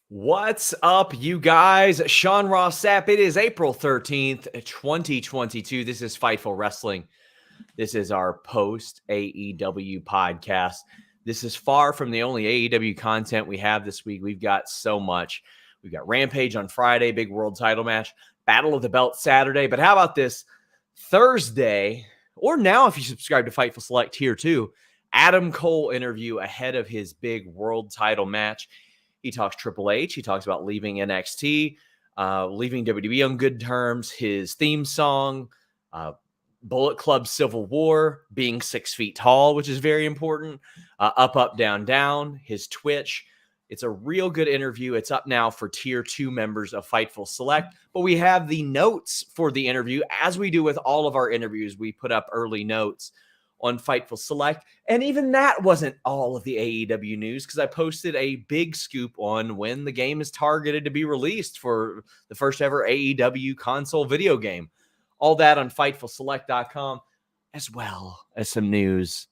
What's up, you guys? Sean Ross Sapp. It is April 13th, 2022. This is Fightful Wrestling. This is our post AEW podcast. This is far from the only AEW content we have this week. We've got so much. We've got Rampage on Friday, big world title match, Battle of the Belt Saturday. But how about this Thursday, or now if you subscribe to Fightful Select here too, Adam Cole interview ahead of his big world title match. He talks Triple H. He talks about leaving NXT, leaving WWE on good terms, his theme song, Bullet Club Civil War, being 6 feet tall, which is very important, up, up, down, down, his Twitch. It's a real good interview. It's up now for Tier 2 members of Fightful Select, but we have the notes for the interview. As we do with all of our interviews, we put up early notes on Fightful Select. And even that wasn't all of the AEW news, because I posted a big scoop on when the game is targeted to be released for the first ever AEW console video game. All that on FightfulSelect.com, as well as some news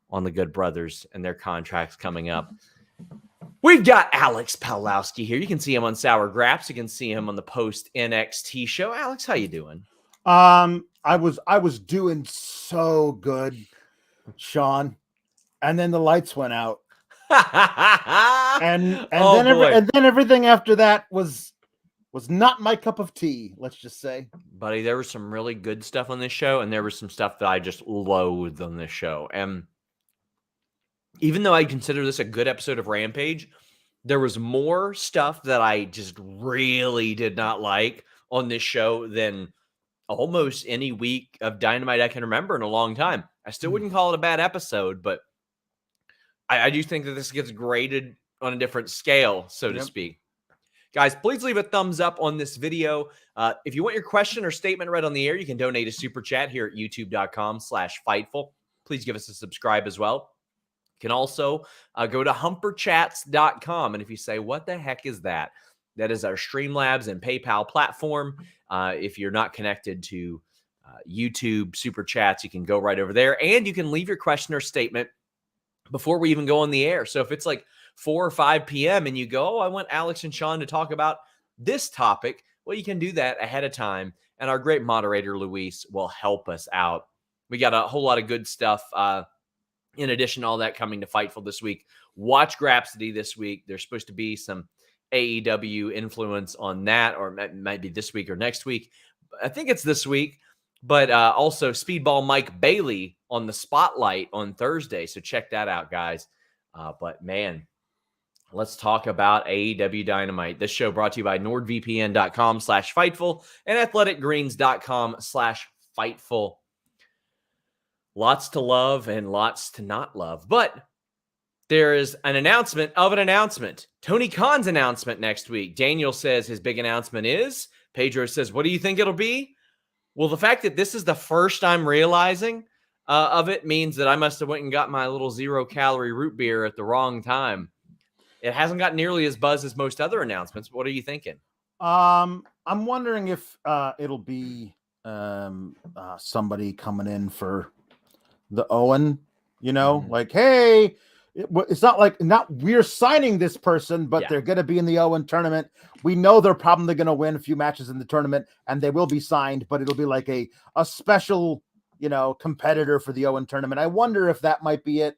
on the Good Brothers and their contracts coming up. We've got Alex Pawlowski here. You can see him on Sour Graps. You can see him on the post NXT show. Alex, how you doing? I was doing so good, Sean, and then the lights went out, and then everything after that was not my cup of tea. Let's just say, buddy, there was some really good stuff on this show, and there was some stuff that I just loathed on this show. And even though I consider this a good episode of Rampage, there was more stuff that I just really did not like on this show than almost any week of Dynamite I can remember in a long time. I still wouldn't call it a bad episode, but I do think that this gets graded on a different scale, so to speak. Guys, please leave a thumbs up on this video. If you want your question or statement read on the air, you can donate a super chat here at youtube.com/Fightful. Please give us a subscribe as well. You can also go to humperchats.com. And if you say, what the heck is that? That is our Streamlabs and PayPal platform. If you're not connected to YouTube Super Chats, you can go right over there. And you can leave your question or statement before we even go on the air. So if it's like 4 or 5 p.m. and you go, I want Alex and Sean to talk about this topic, well, you can do that ahead of time. And our great moderator, Luis, will help us out. We got a whole lot of good stuff. In addition to all that coming to Fightful this week. Watch Grapsody this week. There's supposed to be some AEW influence on that, or it might be this week or next week. I think it's this week, but also Speedball Mike Bailey on the Spotlight on Thursday. So check that out, guys. But man, let's talk about AEW Dynamite. This show brought to you by NordVPN.com/Fightful and AthleticGreens.com/Fightful. Lots to love and lots to not love, but there is an announcement of an announcement. Tony Khan's announcement next week. Daniel says his big announcement is. Pedro says, what do you think it'll be? Well, the fact that this is the first I'm realizing of it means that I must have went and got my little 0-calorie root beer at the wrong time. It hasn't got nearly as buzz as most other announcements. What are you thinking? I'm wondering if it'll be somebody coming in for the Owen, like, hey, it's not like we're signing this person, but they're going to be in the Owen tournament. We know they're probably going to win a few matches in the tournament and they will be signed, but it'll be like a special, competitor for the Owen tournament. I wonder if that might be it.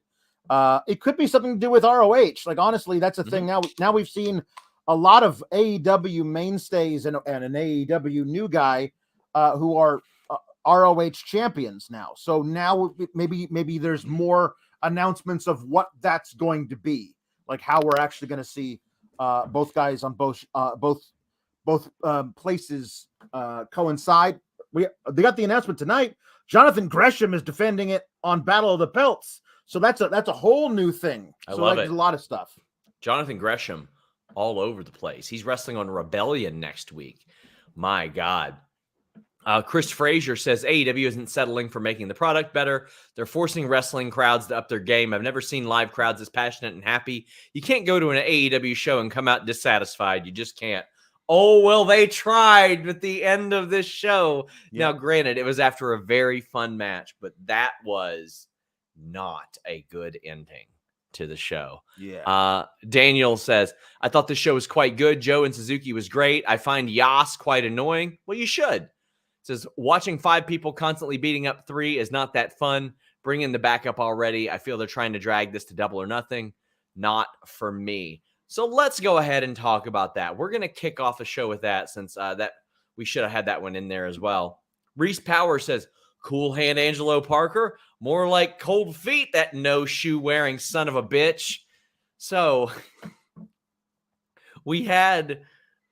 It could be something to do with ROH. Like, honestly, that's a thing now. Now we've seen a lot of AEW mainstays and an AEW new guy who are ROH champions now. So now maybe there's more announcements of what that's going to be, like how we're actually going to see both guys on both places coincide. They got the announcement tonight. Jonathan Gresham is defending it on Battle of the Belts. So that's a whole new thing. I love it. There's a lot of stuff. Jonathan Gresham all over the place. He's wrestling on Rebellion next week. My God. Chris Frazier says AEW isn't settling for making the product better. They're forcing wrestling crowds to up their game. I've never seen live crowds as passionate and happy. You can't go to an AEW show and come out dissatisfied. You just can't. Oh, well, they tried at the end of this show. Yeah. Now, granted, it was after a very fun match, but that was not a good ending. to the show. Yeah. Daniel says, I thought the show was quite good. Joe and Suzuki was great. I find JAS quite annoying. Well, you should. Says, watching 5 people constantly beating up 3 is not that fun. Bring in the backup already. I feel they're trying to drag this to Double or Nothing. Not for me. So let's go ahead and talk about that. We're going to kick off the show with that, since that we should have had that one in there as well. Reese Power says, cool hand Angelo Parker. More like cold feet, that no shoe wearing son of a bitch. So we had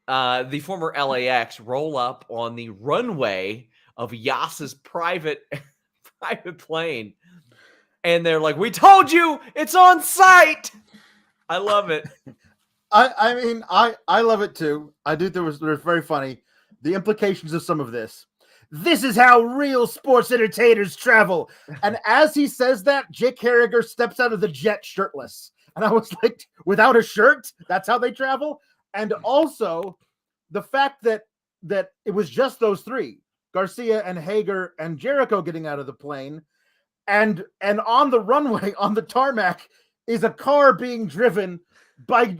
the former LAX roll up on the runway of Yas's private plane. And they're like, we told you it's on site. I love it. I mean, I love it too. I do. There's very funny. The implications of some of this. This is how real sports entertainers travel. And as he says that, Jake Harriger steps out of the jet shirtless. And I was like, without a shirt, that's how they travel. And also the fact that it was just those 3, Garcia and Hager and Jericho, getting out of the plane. And on the runway, on the tarmac, is a car being driven by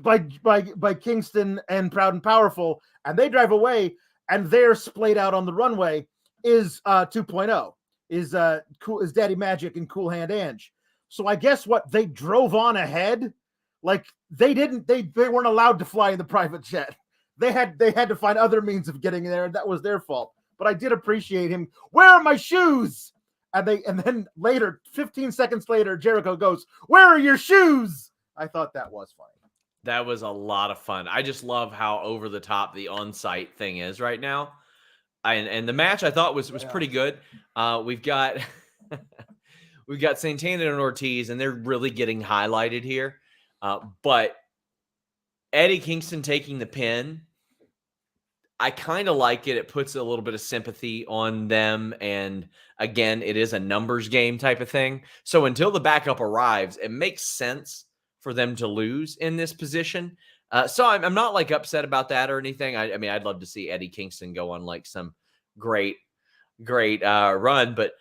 Kingston and Proud and Powerful, and they drive away, and they're splayed out on the runway is 2.0, is Daddy Magic and Cool Hand Ange. So I guess what, they drove on ahead, like they weren't allowed to fly in the private jet. They had to find other means of getting there, and that was their fault. But I did appreciate him. Where are my shoes? And then later, 15 seconds later, Jericho goes, where are your shoes? I thought that was funny. That was a lot of fun. I just love how over the top the on-site thing is right now. And the match I thought was pretty good. We've got Santana and Ortiz, and they're really getting highlighted here. But Eddie Kingston taking the pin, I kind of like it. It puts a little bit of sympathy on them. And again, it is a numbers game type of thing. So until the backup arrives, it makes sense for them to lose in this position. So I'm not like upset about that or anything. I mean, I'd love to see Eddie Kingston go on like some great run. But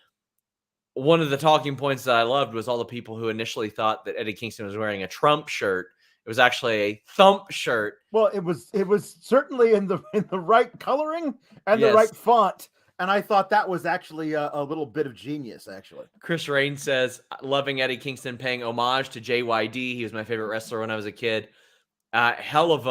one of the talking points that I loved was all the people who initially thought that Eddie Kingston was wearing a Trump shirt. It was actually a Thump shirt. Well, it was certainly in the right coloring and the right font. And I thought that was actually a little bit of genius, actually. Chris Rain says, loving Eddie Kingston paying homage to JYD. He was my favorite wrestler when I was a kid. Hell of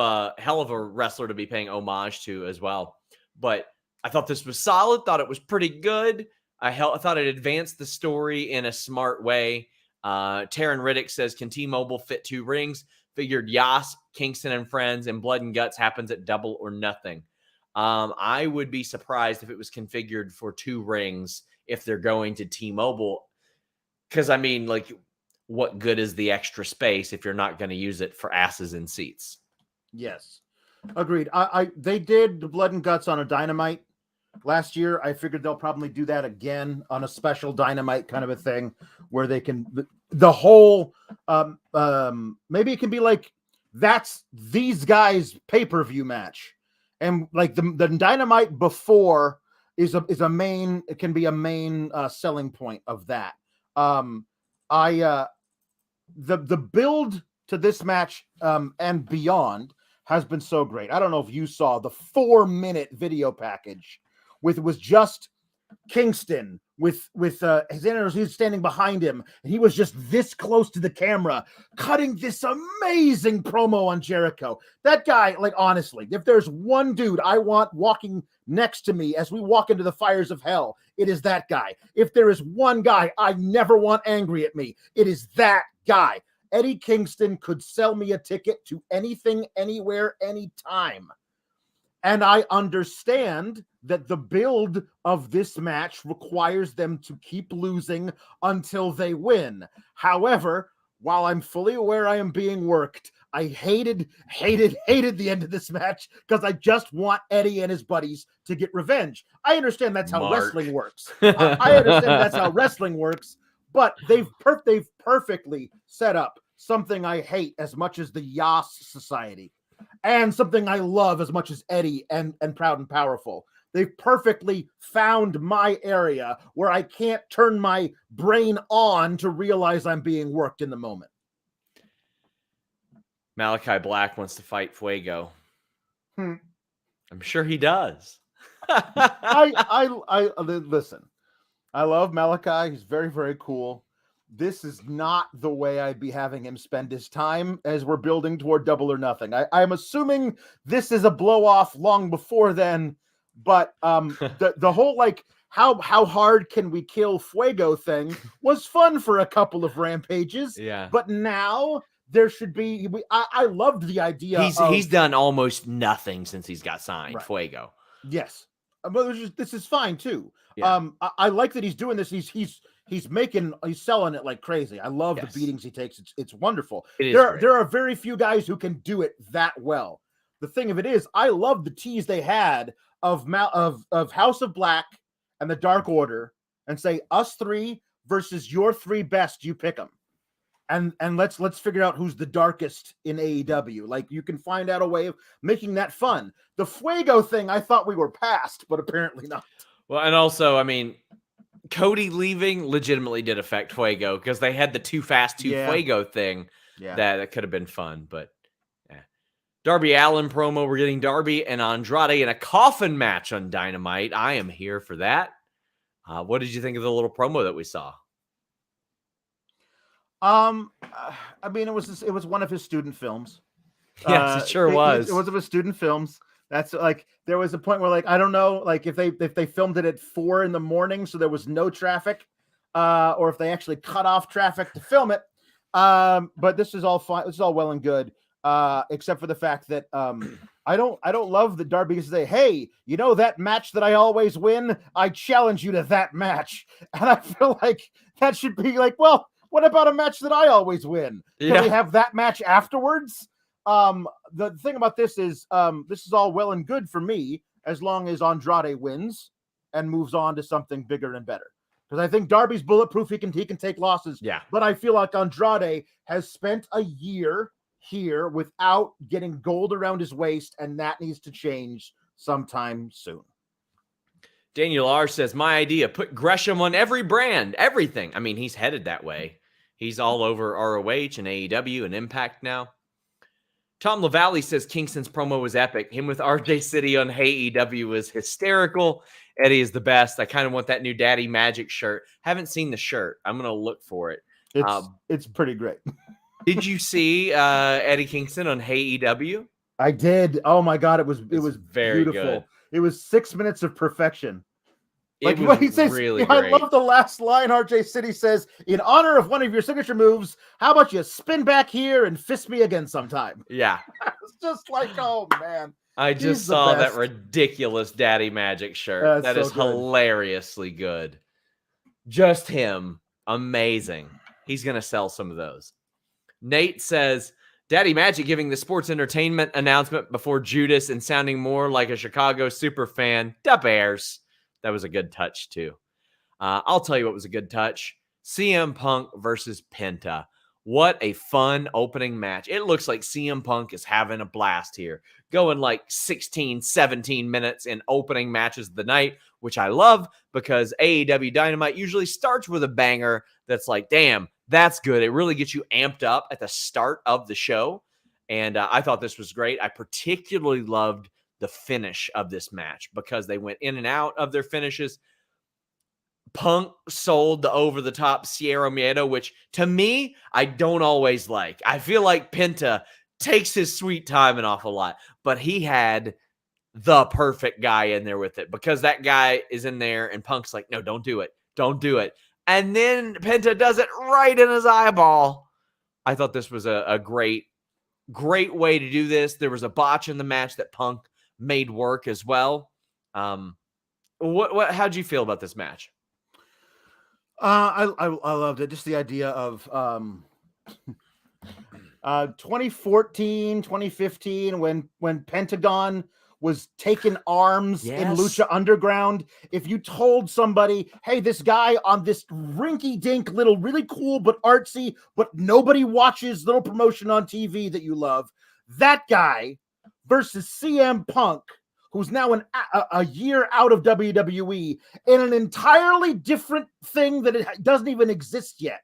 a wrestler to be paying homage to as well. But I thought this was solid. Thought it was pretty good. I thought it advanced the story in a smart way. Taryn Riddick says, can T-Mobile fit 2 rings? Figured Yas, Kingston and Friends, and Blood and Guts happens at Double or Nothing. I would be surprised if it was configured for 2 rings if they're going to T-Mobile. Because, I mean, like, what good is the extra space if you're not going to use it for asses in seats? Yes. Agreed. They did the Blood and Guts on a Dynamite last year. I figured they'll probably do that again on a special Dynamite kind of a thing where they can the whole maybe it can be like that's these guys pay-per-view match, and like the Dynamite before is a main, it can be a main selling point of that. The build to this match and beyond has been so great. I don't know if you saw the 4-minute video package was just Kingston with Xander. He was standing behind him, and he was just this close to the camera, cutting this amazing promo on Jericho. That guy, like, honestly, if there's one dude I want walking next to me as we walk into the fires of hell, it is that guy. If there is one guy I never want angry at me, it is that guy. Eddie Kingston could sell me a ticket to anything, anywhere, anytime. And I understand that the build of this match requires them to keep losing until they win. However, while I'm fully aware I am being worked, I hated the end of this match because I just want Eddie and his buddies to get revenge. I understand that's how wrestling works. I understand that's how wrestling works, but they've perfectly set up something I hate as much as the Yas Society, and something I love as much as Eddie and Proud and Powerful. They've perfectly found my area where I can't turn my brain on to realize I'm being worked in the moment. Malakai Black wants to fight Fuego. Hmm. I'm sure he does. I listen. I love Malakai. He's very, very cool. This is not the way I'd be having him spend his time as we're building toward Double or Nothing. I'm assuming this is a blow off long before then, but the whole like how hard can we kill Fuego thing was fun for a couple of rampages. Yeah. But now there should be. I loved the idea. He's done almost nothing since he's got signed. Right. Fuego. Yes, but this is fine too. Yeah. I like that he's doing this. He's selling it like crazy. I love the beatings he takes. It's wonderful. There are very few guys who can do it that well. The thing of it is, I love the tease they had of House of Black and the Dark Order, and say us three versus your three best. You pick them, and let's figure out who's the darkest in AEW. Like, you can find out a way of making that fun. The Fuego thing, I thought we were past, but apparently not. Well, and also, I mean, Cody leaving legitimately did affect Fuego because they had the Too Fast to Fuego thing. Yeah, that could have been fun, but yeah. Darby Allin promo. We're getting Darby and Andrade in a coffin match on Dynamite. I am here for that. What did you think of the little promo that we saw? I mean, it was one of his student films. Yes, it sure was. It was of his student films. That's like, there was a point where, like, I don't know, like if they filmed it at 4 a.m, so there was no traffic, or if they actually cut off traffic to film it. But this is all fine. This is all well and good, except for the fact that I don't love that Darby can say, "Hey, you know that match that I always win? I challenge you to that match." And I feel like that should be like, well, what about a match that I always win? Can we have that match afterwards? The thing about this is all well and good for me as long as Andrade wins and moves on to something bigger and better. Because I think Darby's bulletproof. He can take losses. Yeah. But I feel like Andrade has spent a year here without getting gold around his waist, and that needs to change sometime soon. Daniel R says, my idea, put Gresham on every brand, everything. I mean, he's headed that way. He's all over ROH and AEW and Impact now. Tom LaValle says Kingston's promo was epic. Him with RJ City on AEW was hysterical. Eddie is the best. I kind of want that new Daddy Magic shirt. Haven't seen the shirt. I'm going to look for it. It's pretty great. Did you see Eddie Kingston on AEW? I did. Oh my God. It was very beautiful. Good. It was 6 minutes of perfection. Like what he says, really I love the last line. RJ City says, in honor of one of your signature moves, how about you spin back here and fist me again sometime? Yeah. It's just like, oh man. I just saw that ridiculous Daddy Magic shirt. That is hilariously good. Just him. Amazing. He's going to sell some of those. Nate says, Daddy Magic giving the sports entertainment announcement before Judas and sounding more like a Chicago super fan. Da Bears. That was a good touch, too. I'll tell you what was a good touch. CM Punk versus Penta. What a fun opening match. It looks like CM Punk is having a blast here. Going like 16, 17 minutes in opening matches of the night, which I love because AEW Dynamite usually starts with a banger that's like, damn, that's good. It really gets you amped up at the start of the show. And I thought this was great. I particularly loved the finish of this match because they went in and out of their finishes. Punk sold the over-the-top Sierra Miedo, which to me, I don't always like. I feel like Penta takes his sweet time an awful lot, but he had the perfect guy in there with it because that guy is in there and Punk's like, no, don't do it. Don't do it. And then Penta does it right in his eyeball. I thought this was a great way to do this. There was a botch in the match that Punk made work as well. How'd you feel about this match? I loved it. Just the idea of 2014, 2015, when Pentagon was taking arms in Lucha Underground. If you told somebody, hey, this guy on this rinky-dink little, really cool but artsy, but nobody watches little promotion on TV that you love, that guy versus CM Punk, who's now a year out of WWE in an entirely different thing that it doesn't even exist yet.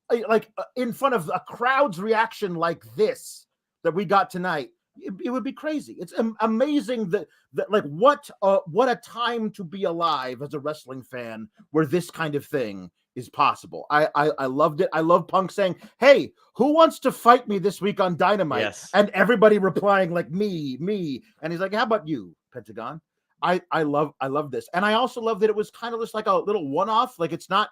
Like in front of a crowd's reaction like this, that we got tonight, it would be crazy. It's amazing that like what a time to be alive as a wrestling fan where this kind of thing is possible. I loved it. I love Punk saying, "Hey, who wants to fight me this week on Dynamite?" Yes. And everybody replying like me. And he's like, "How about you, Pentagon?" I love this. And I also love that it was kind of just like a little one-off. Like it's not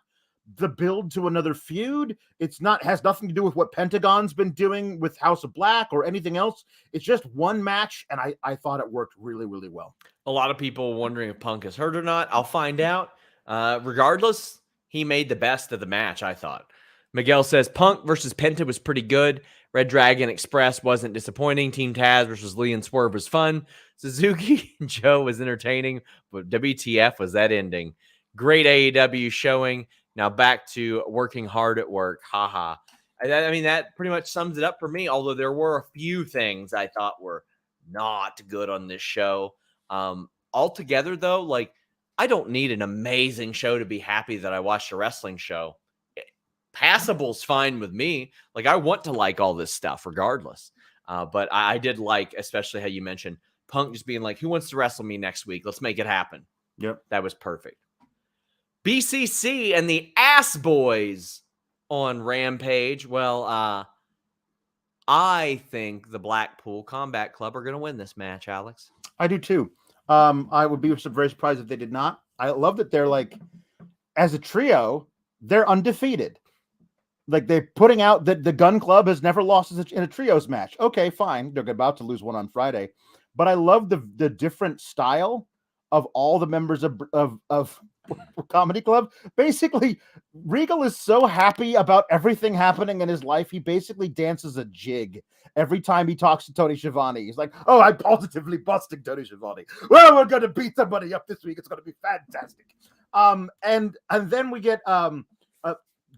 the build to another feud. Has nothing to do with what Pentagon's been doing with House of Black or anything else. It's just one match, and I thought it worked really, really well. A lot of people wondering if Punk is hurt or not. I'll find out. Regardless, he made the best of the match, I thought. Miguel says Punk versus Penta was pretty good. Redragon Express wasn't disappointing. Team Taz versus Lee and Swerve was fun. Suzuki and Joe was entertaining, but WTF was that ending. Great AEW showing. Now back to working hard at work. Haha. I mean, that pretty much sums it up for me, although there were a few things I thought were not good on this show. Altogether, though, like, I don't need an amazing show to be happy that I watched a wrestling show. Passable's fine with me. Like, I want to like all this stuff regardless. But I did like, especially how you mentioned Punk just being like, who wants to wrestle me next week? Let's make it happen. Yep. That was perfect. BCC and the Ass Boys on Rampage. Well, I think the Blackpool Combat Club are going to win this match, Alex. I do too. I would be very surprised if they did not. I love that they're like, as a trio, they're undefeated. Like they're putting out that the Gun Club has never lost in a trios match. Okay, fine. They're about to lose one on Friday. But I love the different style of all the members of Comedy Club. Basically, Regal is so happy about everything happening in his life. He basically dances a jig every time he talks to Tony Schiavone. He's like, "Oh, I'm positively busting Tony Schiavone. Well, we're going to beat somebody up this week. It's going to be fantastic." And then we get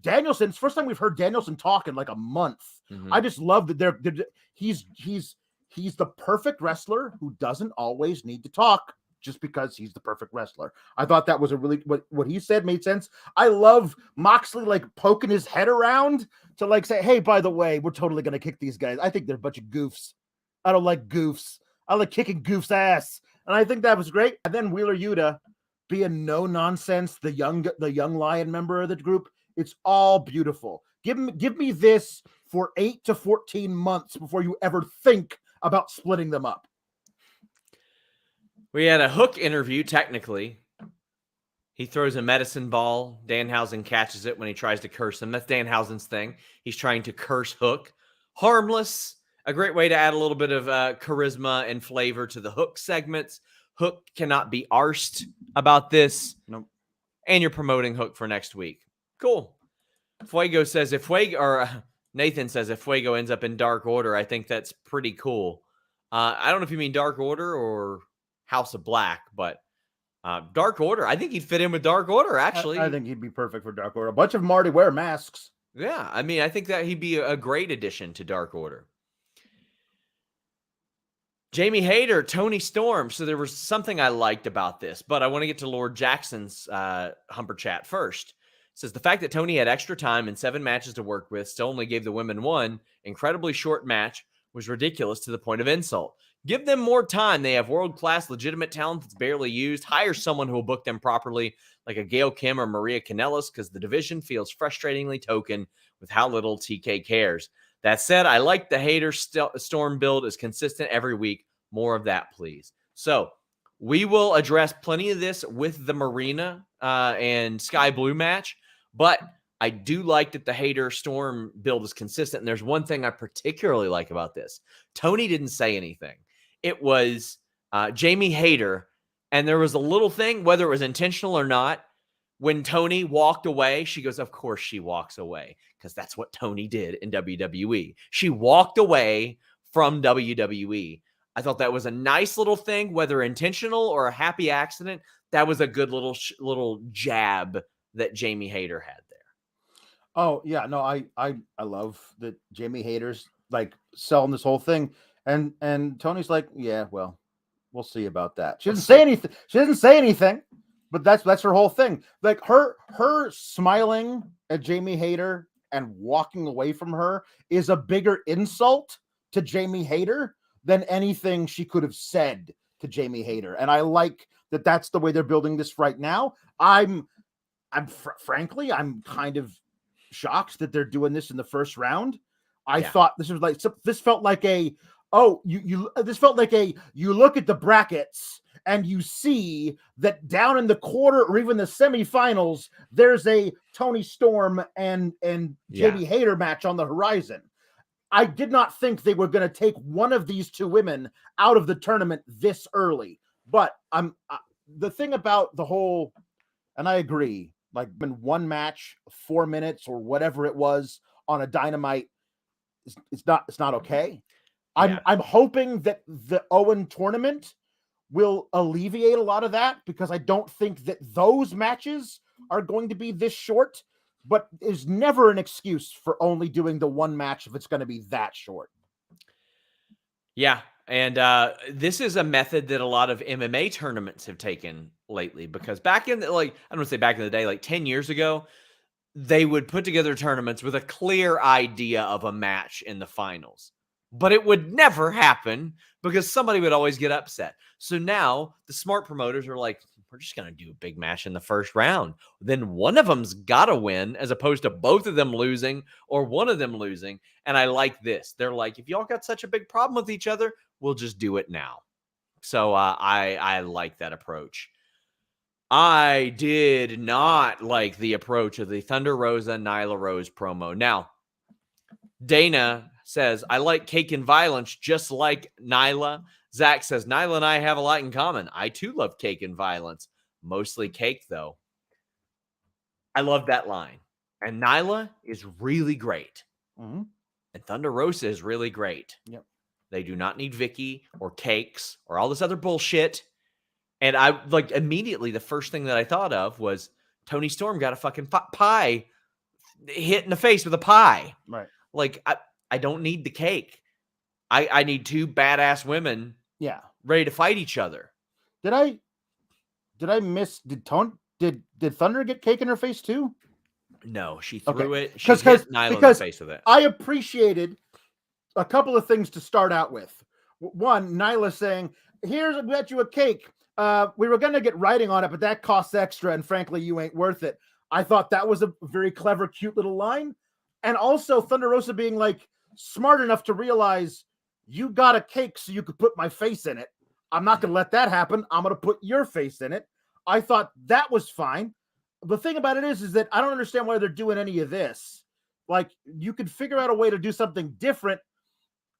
Danielson. It's the first time we've heard Danielson talk in like a month. Mm-hmm. I just love that he's the perfect wrestler who doesn't always need to talk just because he's the perfect wrestler. I thought that was a really, what he said made sense. I love Moxley like poking his head around to like say, "Hey, by the way, we're totally going to kick these guys. I think they're a bunch of goofs. I don't like goofs. I like kicking goofs' ass." And I think that was great. And then Wheeler Yuta being no nonsense, the young lion member of the group. It's all beautiful. Give me this for 8 to 14 months before you ever think about splitting them up. We had a Hook interview, technically. He throws a medicine ball. Danhausen catches it when he tries to curse him. That's Danhausen's thing. He's trying to curse Hook. Harmless. A great way to add a little bit of charisma and flavor to the Hook segments. Hook cannot be arsed about this. Nope. And you're promoting Hook for next week. Cool. Fuego says Nathan says if Fuego ends up in Dark Order, I think that's pretty cool. I don't know if you mean Dark Order or House of Black, but Dark Order. I think he'd fit in with Dark Order, actually. I think he'd be perfect for Dark Order. A bunch of them already wear masks. Yeah, I mean, I think that he'd be a great addition to Dark Order. Jamie Hayter, Tony Storm. So there was something I liked about this, but I want to get to Lord Jackson's Humper Chat first. It says the fact that Tony had extra time and 7 matches to work with, still only gave the women one incredibly short match, was ridiculous to the point of insult. Give them more time. They have world-class, legitimate talent that's barely used. Hire someone who will book them properly, like a Gail Kim or Maria Kanellis, because the division feels frustratingly token with how little TK cares. That said, I like the Hayter Storm build is consistent every week. More of that, please. So we will address plenty of this with the Marina and Skye Blue match, but I do like that the Hayter Storm build is consistent. And there's one thing I particularly like about this. Tony didn't say anything. It was Jamie Hayter, and there was a little thing, whether it was intentional or not, when Tony walked away, she goes, of course she walks away, because that's what Tony did in WWE. She walked away from WWE. I thought that was a nice little thing, whether intentional or a happy accident. That was a good little jab that Jamie Hayter had there. Oh, yeah, no, I love that Jamie Hayter's like selling this whole thing. And Tony's like, yeah, well, we'll see about that. She doesn't say anything. She doesn't say anything, but that's her whole thing. Like her smiling at Jamie Hayter and walking away from her is a bigger insult to Jamie Hayter than anything she could have said to Jamie Hayter. And I like that that's the way they're building this right now. Frankly, I'm kind of shocked that they're doing this in the first round. I thought this felt like a you look at the brackets and you see that down in the quarter or even the semifinals, there's a Toni Storm and Jamie Hayter match on the horizon. I did not think they were going to take one of these two women out of the tournament this early. But the thing about the whole, and I agree, like when one match, 4 minutes or whatever it was on a Dynamite, it's not okay. I'm hoping that the Owen tournament will alleviate a lot of that, because I don't think that those matches are going to be this short, but there's never an excuse for only doing the one match if it's going to be that short. Yeah. And this is a method that a lot of MMA tournaments have taken lately, because back in I don't want to say back in the day, like 10 years ago, they would put together tournaments with a clear idea of a match in the finals, but it would never happen because somebody would always get upset. So now the smart promoters are like, we're just going to do a big match in the first round. Then one of them's got to win, as opposed to both of them losing or one of them losing. And I like this. They're like, if y'all got such a big problem with each other, we'll just do it now. So I like that approach. I did not like the approach of the Thunder Rosa Nyla Rose promo. Now, Dana says, I like cake and violence just like Nyla. Zach says, Nyla and I have a lot in common. I too love cake and violence. Mostly cake, though. I love that line. And Nyla is really great. Mm-hmm. And Thunder Rosa is really great. Yep. They do not need Vicky or cakes or all this other bullshit. And I immediately, the first thing that I thought of was Toni Storm got a fucking pie hit in the face with a pie. Right. Like, I don't need the cake. I need two badass women ready to fight each other. Did I miss, did Thunder get cake in her face too? No, she threw it. She hit Nyla in the face with it. I appreciated a couple of things to start out with. One, Nyla saying, here's, I bet you a cake. We were going to get writing on it, but that costs extra, and frankly, you ain't worth it. I thought that was a very clever, cute little line. And also Thunder Rosa being like smart enough to realize, you got a cake so you could put my face in it. I'm not going to let that happen. I'm going to put your face in it. I thought that was fine. The thing about it is that I don't understand why they're doing any of this. Like, you could figure out a way to do something different,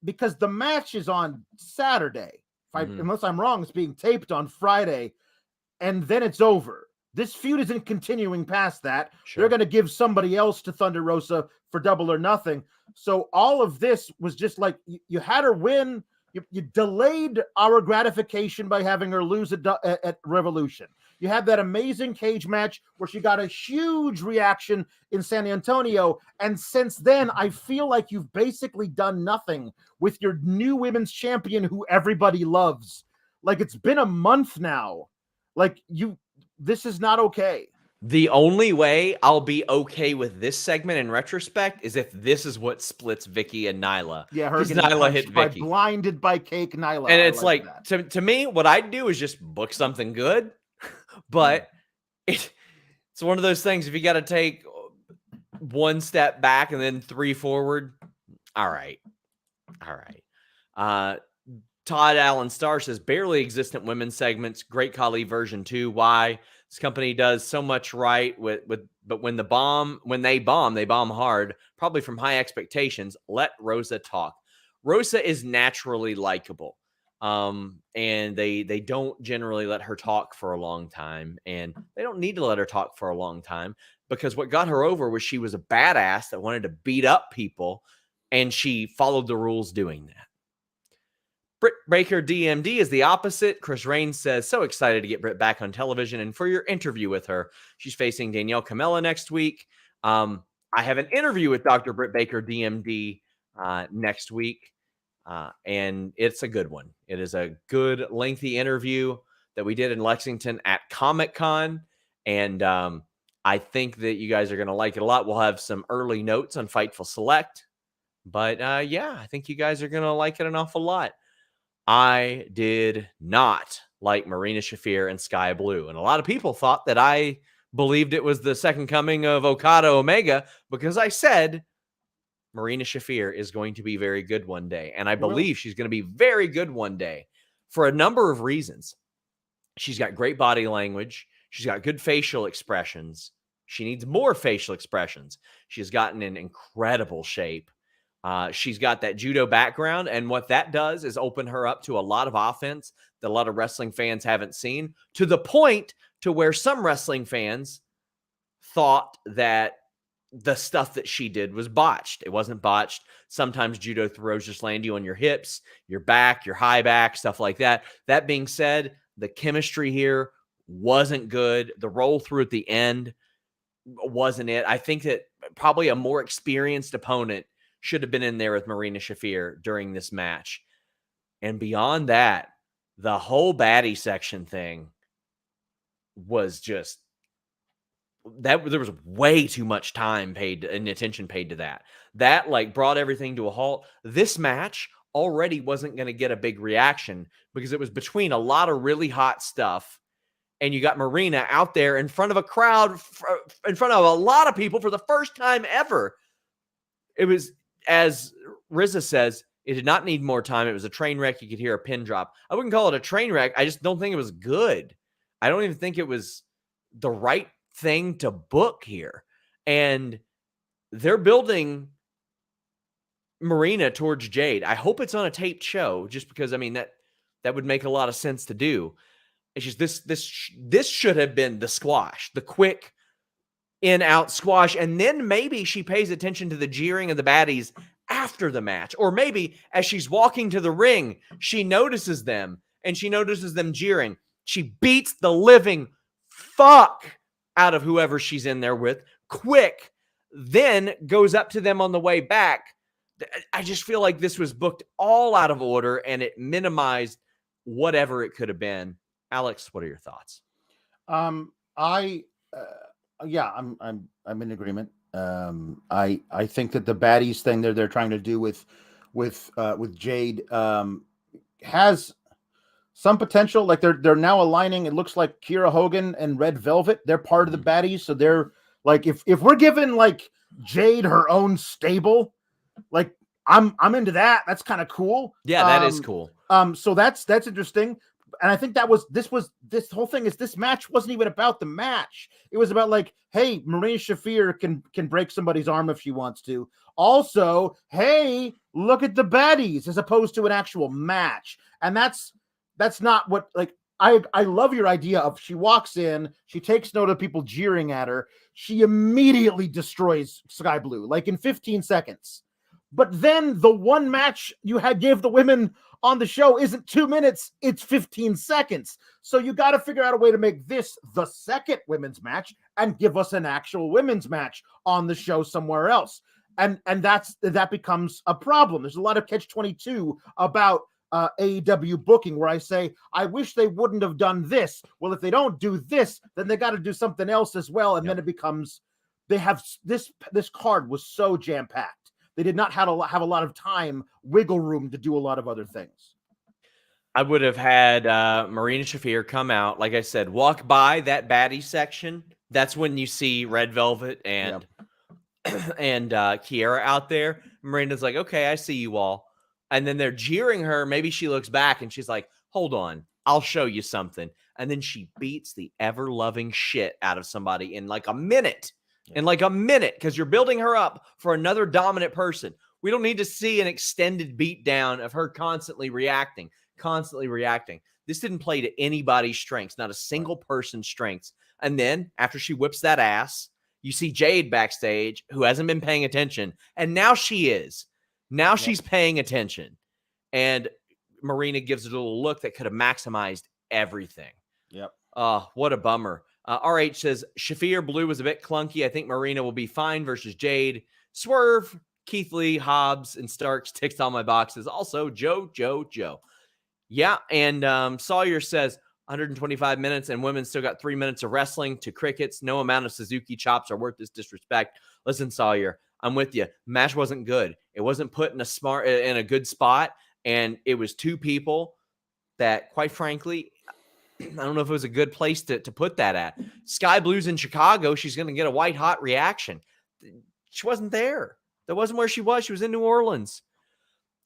because the match is on Saturday. Unless I'm wrong, it's being taped on Friday, and then it's over. This feud isn't continuing past that. Sure. They're going to give somebody else to Thunder Rosa for Double or Nothing. So all of this was just like, you had her win. You delayed our gratification by having her lose at Revolution. You had that amazing cage match where she got a huge reaction in San Antonio. And since then, I feel like you've basically done nothing with your new women's champion who everybody loves. Like, it's been a month now. Like, this is not okay. The only way I'll be okay with this segment in retrospect is if this is what splits Vicky and Nyla. Yeah, her getting Nyla hit Vicky. Blinded by cake Nyla. And it's like to me, what I'd do is just book something good. But it's one of those things, if you got to take one step back and then 3 forward, all right. Todd Allen Starr says, barely existent women's segments, Great Khali version 2. Why? This company does so much right but when they bomb hard, probably from high expectations. Let Rosa talk. Rosa is naturally likable. And they don't generally let her talk for a long time, and they don't need to let her talk for a long time, because what got her over was she was a badass that wanted to beat up people, and she followed the rules doing that. Britt Baker DMD is the opposite. Chris Raines says, so excited to get Britt back on television and for your interview with her. She's facing Danielle Camella next week. I have an interview with Dr. Britt Baker DMD next week. And it's a good one. It is a good, lengthy interview that we did in Lexington at Comic-Con. And I think that you guys are going to like it a lot. We'll have some early notes on Fightful Select But yeah, I think you guys are going to like it an awful lot. I did not like Marina Shafir and Skye Blue. And a lot of people thought that I believed it was the second coming of Okada Omega because I said Marina Shafir is going to be very good one day. And I believe she's going to be very good one day for a number of reasons. She's got great body language. She's got good facial expressions. She needs more facial expressions. She's gotten in incredible shape. She's got that judo background, and what that does is open her up to a lot of offense that a lot of wrestling fans haven't seen, to the point to where some wrestling fans thought that the stuff that she did was botched. It wasn't botched. Sometimes judo throws just land you on your hips, your back, your high back, stuff like that. That being said, the chemistry here wasn't good. The roll through at the end wasn't it. I think that probably a more experienced opponent should have been in there with Marina Shafir during this match. And beyond that, the whole baddie section thing was just that there was way too much time paid and attention paid to that. That like brought everything to a halt. This match already wasn't going to get a big reaction because it was between a lot of really hot stuff. And you got Marina out there in front of a crowd, in front of a lot of people for the first time ever. It was, as RZA says, it did not need more time. It was a train wreck. You could hear a pin drop. I wouldn't call it a train wreck. I just don't think it was good. I don't even think it was the right thing to book here. And they're building Marina towards Jade. I hope it's on a taped show just because, I mean, that would make a lot of sense to do. It's just this should have been the squash, the quick in-out squash, and then maybe she pays attention to the jeering of the baddies after the match. Or maybe as she's walking to the ring, she notices them, and she notices them jeering. She beats the living fuck out of whoever she's in there with, quick, then goes up to them on the way back. I just feel like this was booked all out of order, and it minimized whatever it could have been. Alex, what are your thoughts? I'm in agreement. I think that the baddies thing they're trying to do with Jade has some potential. Like they're now aligning. It looks like Kiera Hogan and Red Velvet. They're part of the baddies, so they're like if we're given like Jade her own stable, like I'm into that. That's kind of cool. Yeah, that is cool. So that's interesting. And I think this whole thing is this match wasn't even about the match. It was about like, hey, Marina Shafir can break somebody's arm if she wants to. Also, hey, look at the baddies as opposed to an actual match. And that's not what, like, I love your idea of she walks in, she takes note of people jeering at her. She immediately destroys Skye Blue, like in 15 seconds. But then the one match you gave the women on the show isn't 2 minutes, it's 15 seconds. So you got to figure out a way to make this the second women's match and give us an actual women's match on the show somewhere else. And that becomes a problem. There's a lot of catch-22 about AEW booking where I say, I wish they wouldn't have done this. Well, if they don't do this, then they got to do something else as well. And then it becomes, they have this card was so jam-packed. They did not have a lot of time, wiggle room to do a lot of other things. I would have had Marina Shafir come out, like I said, walk by that baddie section. That's when you see Red Velvet and Kiera out there. Marina's like, okay, I see you all. And then they're jeering her. Maybe she looks back and she's like, hold on, I'll show you something. And then she beats the ever-loving shit out of somebody in like a minute. Because you're building her up for another dominant person. We don't need to see an extended beatdown of her constantly reacting. This didn't play to anybody's strengths, not a single person's strengths. And then after she whips that ass, you see Jade backstage who hasn't been paying attention. And now she is. Now she's paying attention. And Marina gives it a little look that could have maximized everything. Yep. What a bummer. RH says, Shafir Blue was a bit clunky. I think Marina will be fine versus Jade. Swerve, Keith Lee, Hobbs, and Starks ticks all my boxes. Also, Joe. Yeah, and Sawyer says, 125 minutes, and women still got 3 minutes of wrestling to crickets. No amount of Suzuki chops are worth this disrespect. Listen, Sawyer, I'm with you. Match wasn't good. It wasn't put in a good spot, and it was two people that, quite frankly, I don't know if it was a good place to put that at. Skye Blue's in Chicago. She's going to get a white hot reaction. She wasn't there. That wasn't where she was. She was in New Orleans.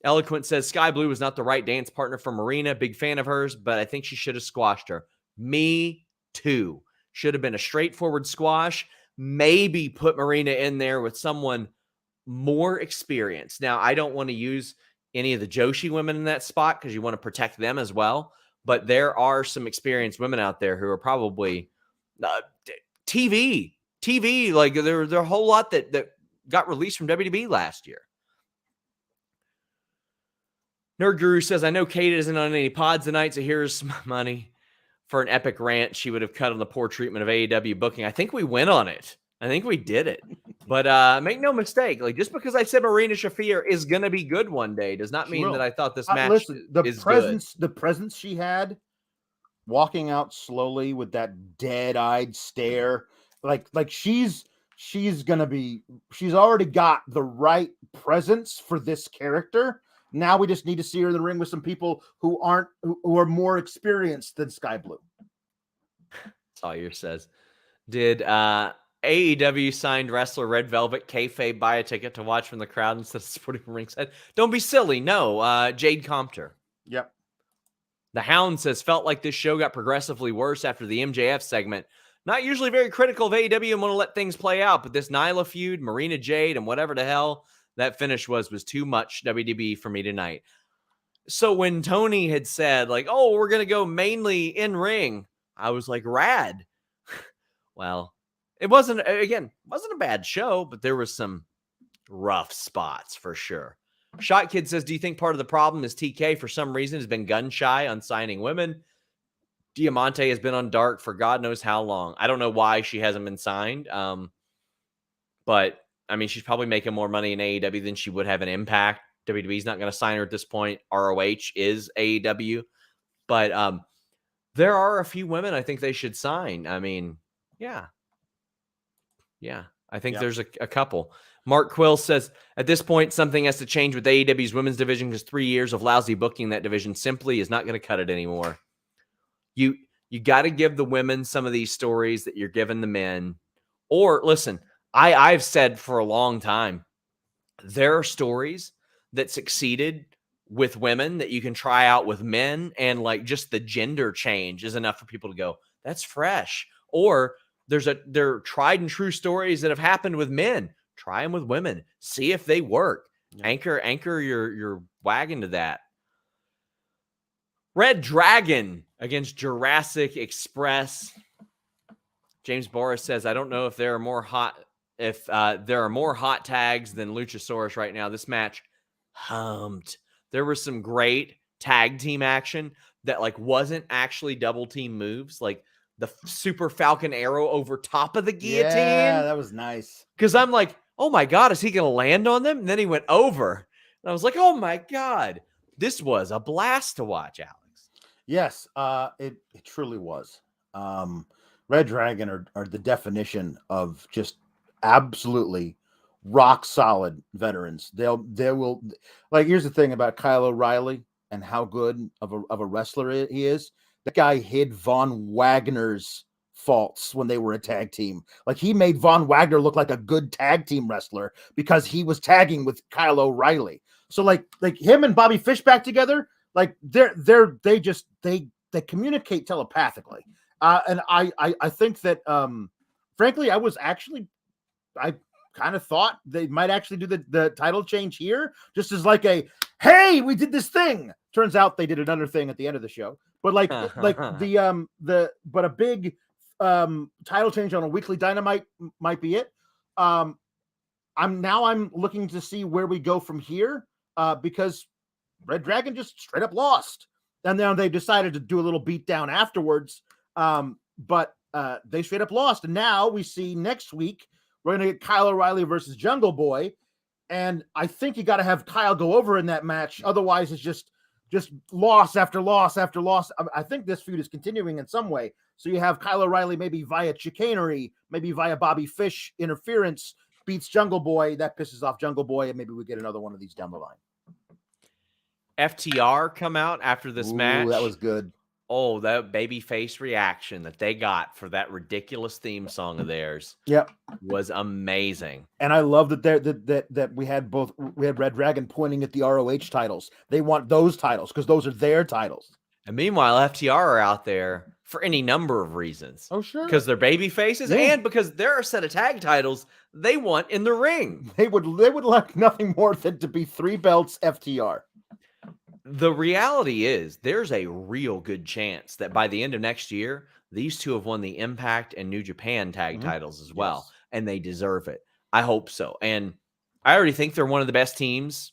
Eloquent says Skye Blue was not the right dance partner for Marina. Big fan of hers, but I think she should have squashed her. Me too. Should have been a straightforward squash. Maybe put Marina in there with someone more experienced. Now, I don't want to use any of the Joshi women in that spot because you want to protect them as well. But there are some experienced women out there who are probably TV. Like there are a whole lot that got released from WWE last year. Nerd Guru says, I know Kate isn't on any pods tonight, so here's some money for an epic rant she would have cut on the poor treatment of AEW booking. I think we went on it. I think we did it. But make no mistake, like just because I said Marina Shafir is going to be good one day does not mean that I thought this match is good. The presence she had walking out slowly with that dead-eyed stare, like she's already got the right presence for this character. Now we just need to see her in the ring with some people who are more experienced than Skye Blue. Sawyer says, did AEW signed wrestler Red Velvet kayfabe buy a ticket to watch from the crowd instead of supporting from ringside? Don't be silly. No, Jade Compter. Yep. The Hound says, felt like this show got progressively worse after the MJF segment. Not usually very critical of AEW and want to let things play out, but this Nyla feud, Marina Jade, and whatever the hell that finish was too much WDB for me tonight. So when Tony had said, like, oh, we're going to go mainly in ring, I was like, rad. Well, it wasn't a bad show, but there was some rough spots for sure. Shot Kid says, do you think part of the problem is TK for some reason has been gun shy on signing women? Diamante has been on dark for God knows how long. I don't know why she hasn't been signed. But I mean, she's probably making more money in AEW than she would have an Impact. WWE's not going to sign her at this point. ROH is AEW. But there are a few women I think they should sign. I mean, yeah. I think there's a couple. Mark Quill says, at this point, something has to change with AEW's women's division because 3 years of lousy booking that division simply is not going to cut it anymore. You got to give the women some of these stories that you're giving the men. Or listen, I've said for a long time, there are stories that succeeded with women that you can try out with men, and like just the gender change is enough for people to go, that's fresh. Or there are tried and true stories that have happened with men. Try them with women. See if they work. Anchor your wagon to that. Redragon against Jurassic Express. James Boris says, I don't know if there are more hot tags than Luchasaurus right now. This match humped. There was some great tag team action that like wasn't actually double team moves, like the Super Falcon Arrow over top of the guillotine. Yeah, that was nice. Because I'm like, oh my God, is he going to land on them? And then he went over. And I was like, oh my God, this was a blast to watch, Alex. Yes, it truly was. Redragon are the definition of just absolutely rock solid veterans. They will like. Here's the thing about Kyle O'Reilly and how good of a wrestler he is. That guy hid Von Wagner's faults when they were a tag team. Like he made Von Wagner look like a good tag team wrestler because he was tagging with Kyle O'Reilly. So like him and Bobby Fish back together, like they communicate telepathically. And I think that frankly, I kind of thought they might actually do the title change here, just as like a, hey, we did this thing. Turns out they did another thing at the end of the show. But like but a big title change on a weekly Dynamite might be it. I'm looking to see where we go from here because Redragon just straight up lost. And then they decided to do a little beat down afterwards. But they straight up lost. And now we see next week, we're going to get Kyle O'Reilly versus Jungle Boy. And I think you got to have Kyle go over in that match. Otherwise, it's just loss after loss after loss. I think this feud is continuing in some way. So you have Kyle O'Reilly maybe via chicanery, maybe via Bobby Fish interference, beats Jungle Boy, that pisses off Jungle Boy, and maybe we get another one of these down the line. FTR come out after this match. That was good. Oh, that babyface reaction that they got for that ridiculous theme song of theirs. Yep, was amazing. And I love that we had Redragon pointing at the ROH titles. They want those titles because those are their titles. And meanwhile, FTR are out there for any number of reasons. Oh, sure. Because they're baby faces and because there are a set of tag titles they want in the ring. They would like nothing more than to be 3 belts FTR. The reality is there's a real good chance that by the end of next year, these two have won the Impact and New Japan tag titles as well. Yes. And they deserve it. I hope so. And I already think they're one of the best teams,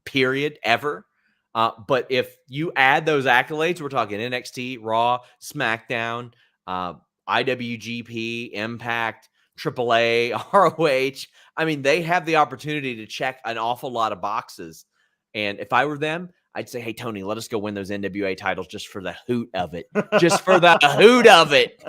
period, ever. But if you add those accolades, we're talking NXT, Raw, SmackDown, IWGP, Impact, AAA, ROH. I mean, they have the opportunity to check an awful lot of boxes. And if I were them, I'd say, hey, Tony, let us go win those NWA titles just for the hoot of it. Just for the hoot of it.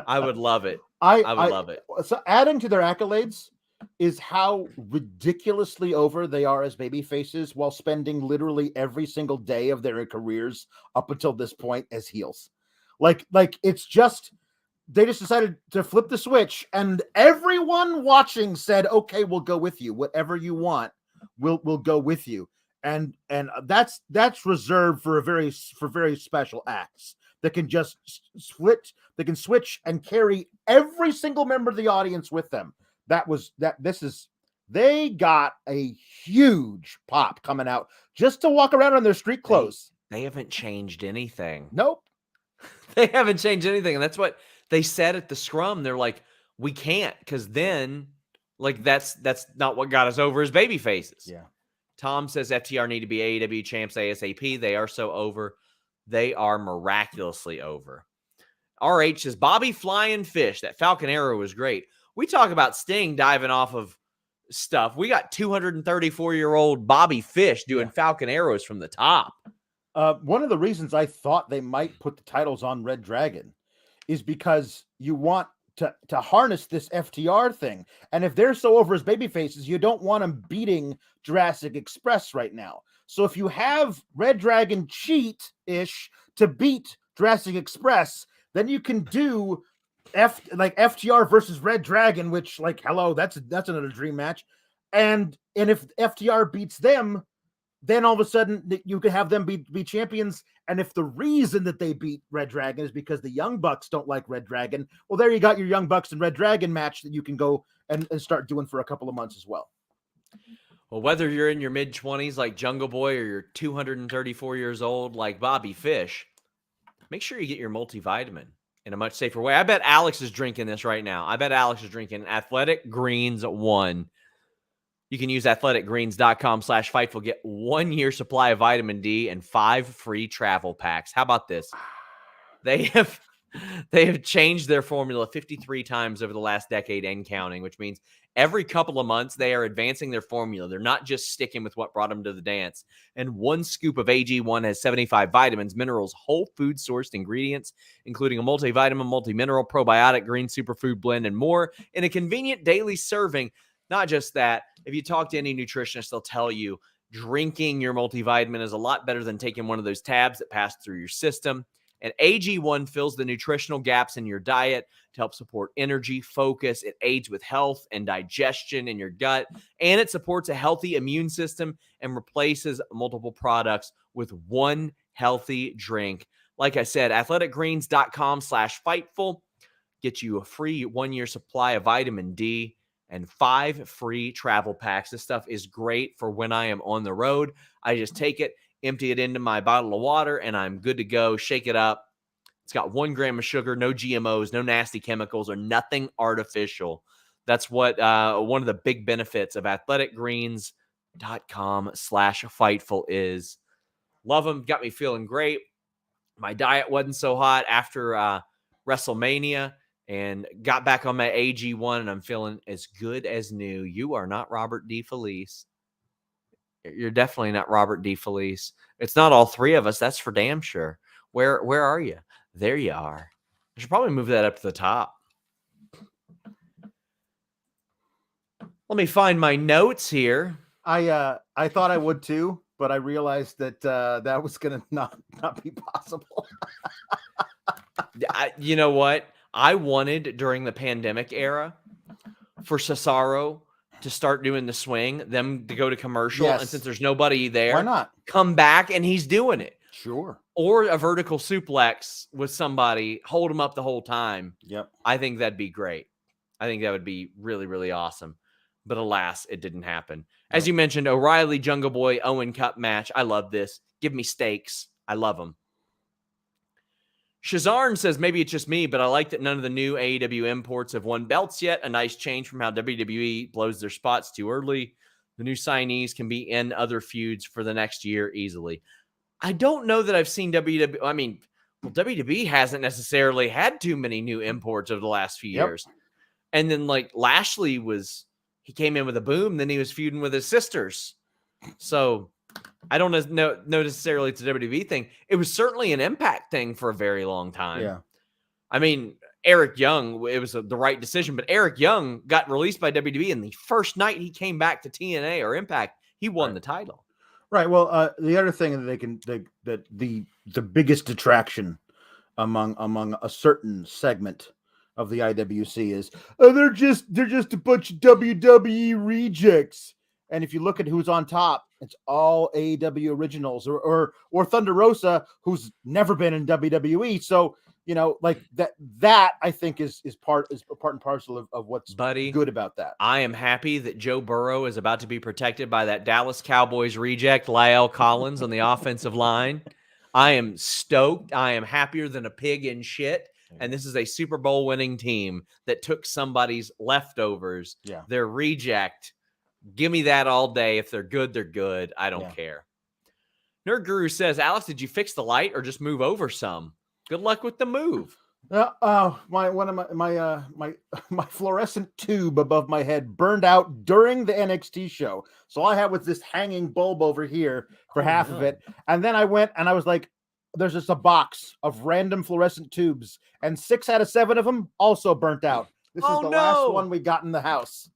I would love it. I would love it. So adding to their accolades is how ridiculously over they are as baby faces while spending literally every single day of their careers up until this point as heels. Like it's just, they just decided to flip the switch and everyone watching said, okay, we'll go with you. Whatever you want, we'll go with you. And that's reserved for very special acts that can just split. They can switch and carry every single member of the audience with them. They got a huge pop coming out just to walk around in their street clothes. They haven't changed anything. Nope. They haven't changed anything. And that's what they said at the scrum. They're like, we can't, because then like that's not what got us over as baby faces. Yeah. Tom says FTR need to be AEW champs ASAP. They are so over. They are miraculously over. RH says Bobby Flying Fish. That Falcon Arrow was great. We talk about Sting diving off of stuff. We got 234-year-old Bobby Fish doing Falcon Arrows from the top. One of the reasons I thought they might put the titles on Redragon is because you want to harness this FTR thing. And if they're so over as baby faces, you don't want them beating Jurassic Express right now. So if you have Redragon cheat-ish to beat Jurassic Express, then you can do FTR versus Redragon, which hello, that's another dream match. And if FTR beats them, then all of a sudden you can have them be champions. And if the reason that they beat Redragon is because the Young Bucks don't like Redragon, well, there you got your Young Bucks and Redragon match that you can go and start doing for a couple of months as well. Well, whether you're in your mid-20s like Jungle Boy or you're 234 years old like Bobby Fish, make sure you get your multivitamin in a much safer way. I bet Alex is drinking this right now. I bet Alex is drinking Athletic Greens 1. You can use athleticgreens.com/Fightful. Get 1 year supply of vitamin D and 5 free travel packs. How about this? They have changed their formula 53 times over the last decade and counting, which means every couple of months they are advancing their formula. They're not just sticking with what brought them to the dance. And 1 scoop of AG1 has 75 vitamins, minerals, whole food sourced ingredients, including a multivitamin, multi-mineral, probiotic, green superfood blend, and more in a convenient daily serving. Not just that, if you talk to any nutritionist, they'll tell you drinking your multivitamin is a lot better than taking one of those tabs that pass through your system. And AG1 fills the nutritional gaps in your diet to help support energy, focus. It aids with health and digestion in your gut, and it supports a healthy immune system and replaces multiple products with one healthy drink. Like I said, athleticgreens.com/Fightful. Get you a free 1 year supply of vitamin D and 5 free travel packs. This stuff is great for when I am on the road. I just take it, empty it into my bottle of water, and I'm good to go. Shake it up. It's got 1 gram of sugar, no GMOs, no nasty chemicals, or nothing artificial. That's what one of the big benefits of athleticgreens.com/Fightful is. Love them. Got me feeling great. My diet wasn't so hot after WrestleMania. And got back on my AG1, and I'm feeling as good as new. You are not Robert DeFelice. You're definitely not Robert DeFelice. It's not all 3 of us. That's for damn sure. Where are you? There you are. I should probably move that up to the top. Let me find my notes here. I thought I would too, but I realized that that was gonna not be possible. You know what? I wanted during the pandemic era for Cesaro to start doing the swing, them to go to commercial, and since there's nobody there, why not come back and he's doing it. Sure. Or a vertical suplex with somebody, hold him up the whole time. Yep. I think that'd be great. I think that would be really, really awesome. But alas, it didn't happen. As you mentioned, O'Reilly, Jungle Boy, Owen Cup match. I love this. Give me stakes. I love them. Shazarn says, maybe it's just me, but I like that none of the new AEW imports have won belts yet. A nice change from how WWE blows their spots too early. The new signees can be in other feuds for the next year easily. I don't know that I've seen WWE. I mean, well, WWE hasn't necessarily had too many new imports over the last few years. And then like Lashley he came in with a boom, then he was feuding with his sisters. So I don't know necessarily it's a WWE thing. It was certainly an Impact thing for a very long time. Yeah. I mean, Eric Young, it was the right decision, but Eric Young got released by WWE, and the first night he came back to TNA or Impact, he won the title. Right. Well, the other thing that the biggest detraction among a certain segment of the IWC is they're just a bunch of WWE rejects. And if you look at who's on top, it's all AEW originals or Thunder Rosa, who's never been in WWE. So, like that I think is part and parcel of what's good about that. I am happy that Joe Burrow is about to be protected by that Dallas Cowboys reject, La'el Collins, on the offensive line. I am stoked. I am happier than a pig in shit. And this is a Super Bowl winning team that took somebody's leftovers, their reject. Give me that all day. If they're good, they're good. I don't care. Nerd Guru says, Alex, did you fix the light or just move over some? Good luck with the move. My fluorescent tube above my head burned out during the NXT show. So all I had was this hanging bulb over here for half of it. And then I went and I was like, there's just a box of random fluorescent tubes, and 6 out of 7 of them also burnt out. This is the last one we got in the house.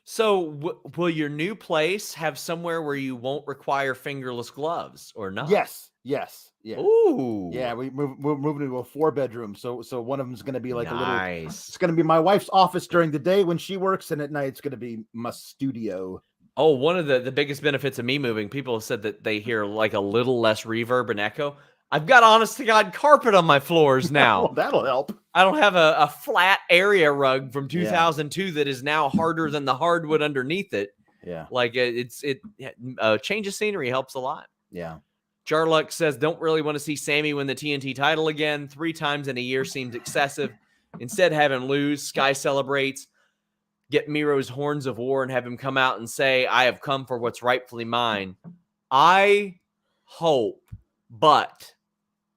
So will your new place have somewhere where you won't require fingerless gloves or not? Yes. Yeah. Ooh. Yeah, we're moving to a 4-bedroom. So one of them is going to be like a little. Nice. It's going to be my wife's office during the day when she works, and at night it's going to be my studio. Oh, one of the biggest benefits of me moving, people have said that they hear like a little less reverb and echo. I've got honest to God carpet on my floors now. Well, that'll help. I don't have a flat area rug from 2002 that is now harder than the hardwood underneath it. Yeah. Like change of scenery helps a lot. Yeah. Jarluck says, don't really want to see Sammy win the TNT title again. 3 times in a year seems excessive. Instead, have him lose. Skye celebrates. Get Miro's horns of war and have him come out and say, I have come for what's rightfully mine. I hope, but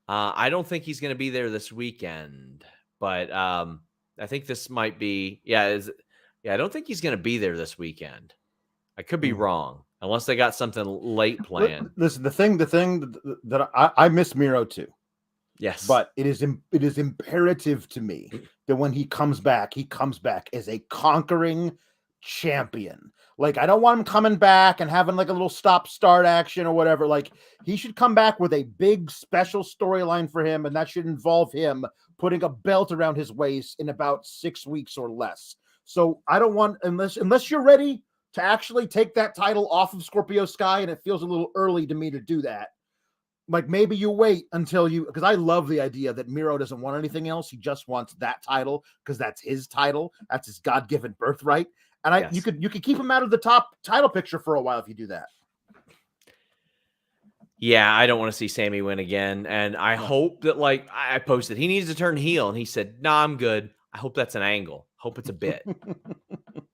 I don't think he's going to be there this weekend. But I think this might be, I don't think he's going to be there this weekend. I could be wrong, unless they got something late planned. Listen, the thing that I miss Miro too. Yes, but it is imperative to me that when he comes back as a conquering champion. Like, I don't want him coming back and having like a little stop-start action or whatever. Like, he should come back with a big special storyline for him, and that should involve him putting a belt around his waist in about 6 weeks or less. So I don't want, unless you're ready to actually take that title off of Scorpio Sky, and it feels a little early to me to do that. Like, maybe you wait until because I love the idea that Miro doesn't want anything else. He just wants that title because that's his title. That's his God-given birthright. And you could keep him out of the top title picture for a while if you do that. Yeah, I don't want to see Sammy win again. And I hope that, like, I posted, he needs to turn heel. And he said, nah, I'm good. I hope that's an angle. Hope it's a bit.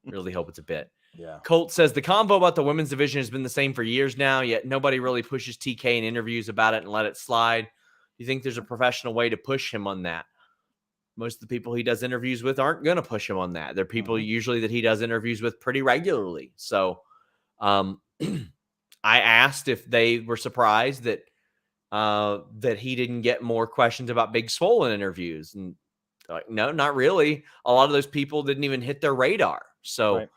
Really hope it's a bit. Yeah. Colt says, the convo about the women's division has been the same for years now, yet nobody really pushes TK in interviews about it and let it slide. You think there's a professional way to push him on that? Most of the people he does interviews with aren't going to push him on that. They're people usually that he does interviews with pretty regularly. So I asked if they were surprised that that he didn't get more questions about Big Swole in interviews. And like, no, not really. A lot of those people didn't even hit their radar. So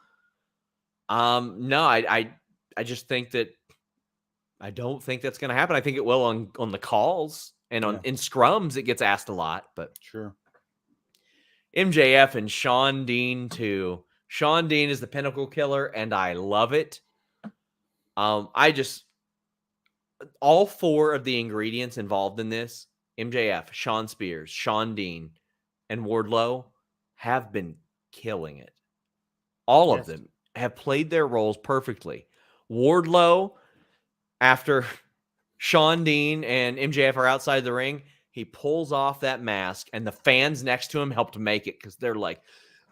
No, I just think that I don't think that's going to happen. I think it will on the calls and in scrums. It gets asked a lot, but sure. MJF and Shawn Dean too. Shawn Dean is the pinnacle killer, and I love it. All four of the ingredients involved in this, MJF, Shawn Spears, Shawn Dean, and Wardlow, have been killing it. All of them have played their roles perfectly. Wardlow, after Shawn Dean and MJF are outside the ring, he pulls off that mask, and the fans next to him helped make it because they're like,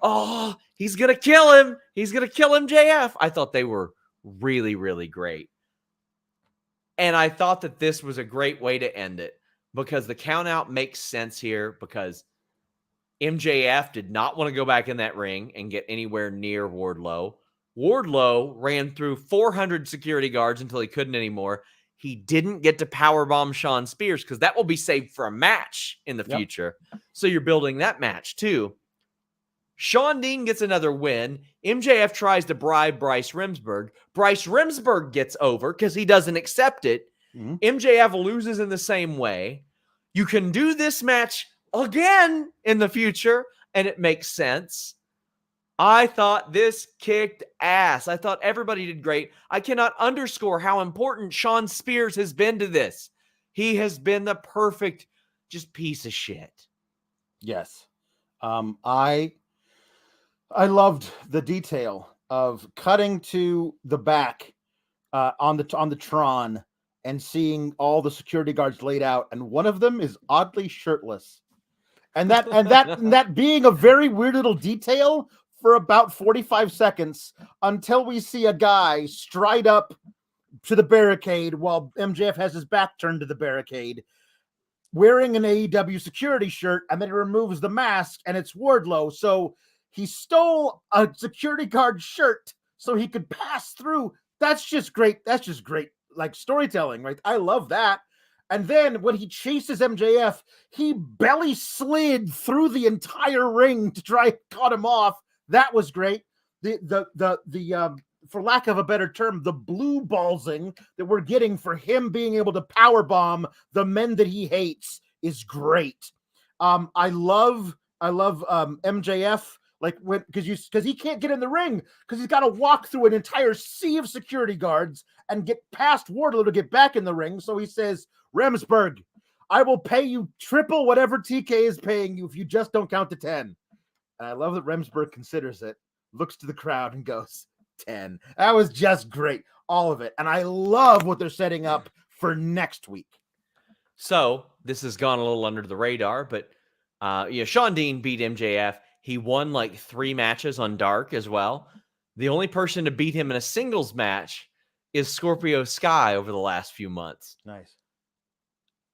oh, he's going to kill him. He's going to kill MJF. I thought they were really, really great. And I thought that this was a great way to end it because the count out makes sense here because MJF did not want to go back in that ring and get anywhere near Wardlow. Wardlow ran through 400 security guards until he couldn't anymore. He didn't get to powerbomb Shawn Spears because that will be saved for a match in the future. So you're building that match too. Shawn Dean gets another win. MJF tries to bribe Bryce Remsburg. Bryce Remsburg gets over because he doesn't accept it. Mm-hmm. MJF loses in the same way. You can do this match again in the future, and it makes sense. I thought this kicked ass. I thought everybody did great. I cannot underscore how important Shawn Spears has been to this. He has been the perfect just piece of shit. Yes. I loved the detail of cutting to the back on the Tron and seeing all the security guards laid out, and one of them is oddly shirtless. And that being a very weird little detail for about 45 seconds until we see a guy stride up to the barricade while MJF has his back turned to the barricade, wearing an AEW security shirt, and then he removes the mask, and it's Wardlow. So he stole a security guard shirt so he could pass through. That's just great. That's just great, like storytelling, right? I love that. And then when he chases MJF, he belly slid through the entire ring to try and cut him off. That was great. The for lack of a better term, the blue ballsing that we're getting for him being able to powerbomb the men that he hates is great. I love MJF. Like because he can't get in the ring because he's got to walk through an entire sea of security guards and get past Wardlow to get back in the ring. So he says, Remsburg, I will pay you triple whatever TK is paying you if you just don't count to 10. And I love that Remsburg considers it, looks to the crowd and goes, 10. That was just great. All of it. And I love what they're setting up for next week. So this has gone a little under the radar, but Shawn Dean beat MJF. He won like 3 matches on Dark as well. The only person to beat him in a singles match is Scorpio Skye over the last few months. Nice.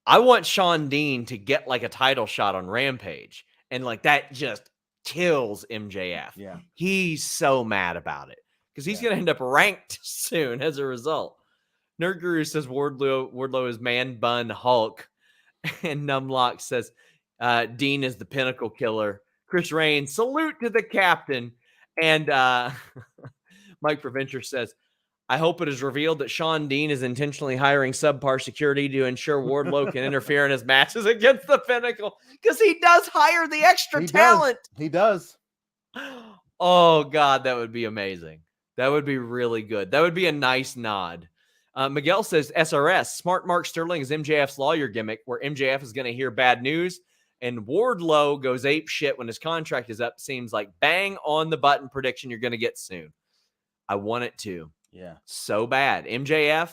I want Shawn Dean to get like a title shot on Rampage. And like that just kills MJF. Yeah. He's so mad about it because he's going to end up ranked soon as a result. Nerd Guru says Wardlow is man bun Hulk. And Numlock says Dean is the pinnacle killer. Chris Rain, salute to the captain. And Mike Proventure says, I hope it is revealed that Shawn Dean is intentionally hiring subpar security to ensure Wardlow can interfere in his matches against the Pinnacle because he does hire the extra talent. He does. Oh, God, that would be amazing. That would be really good. That would be a nice nod. Miguel says, SRS, Smart Mark Sterling is MJF's lawyer gimmick where MJF is going to hear bad news and Wardlow goes ape shit when his contract is up. Seems like bang on the button prediction you're going to get soon. I want it to. Yeah. So bad. MJF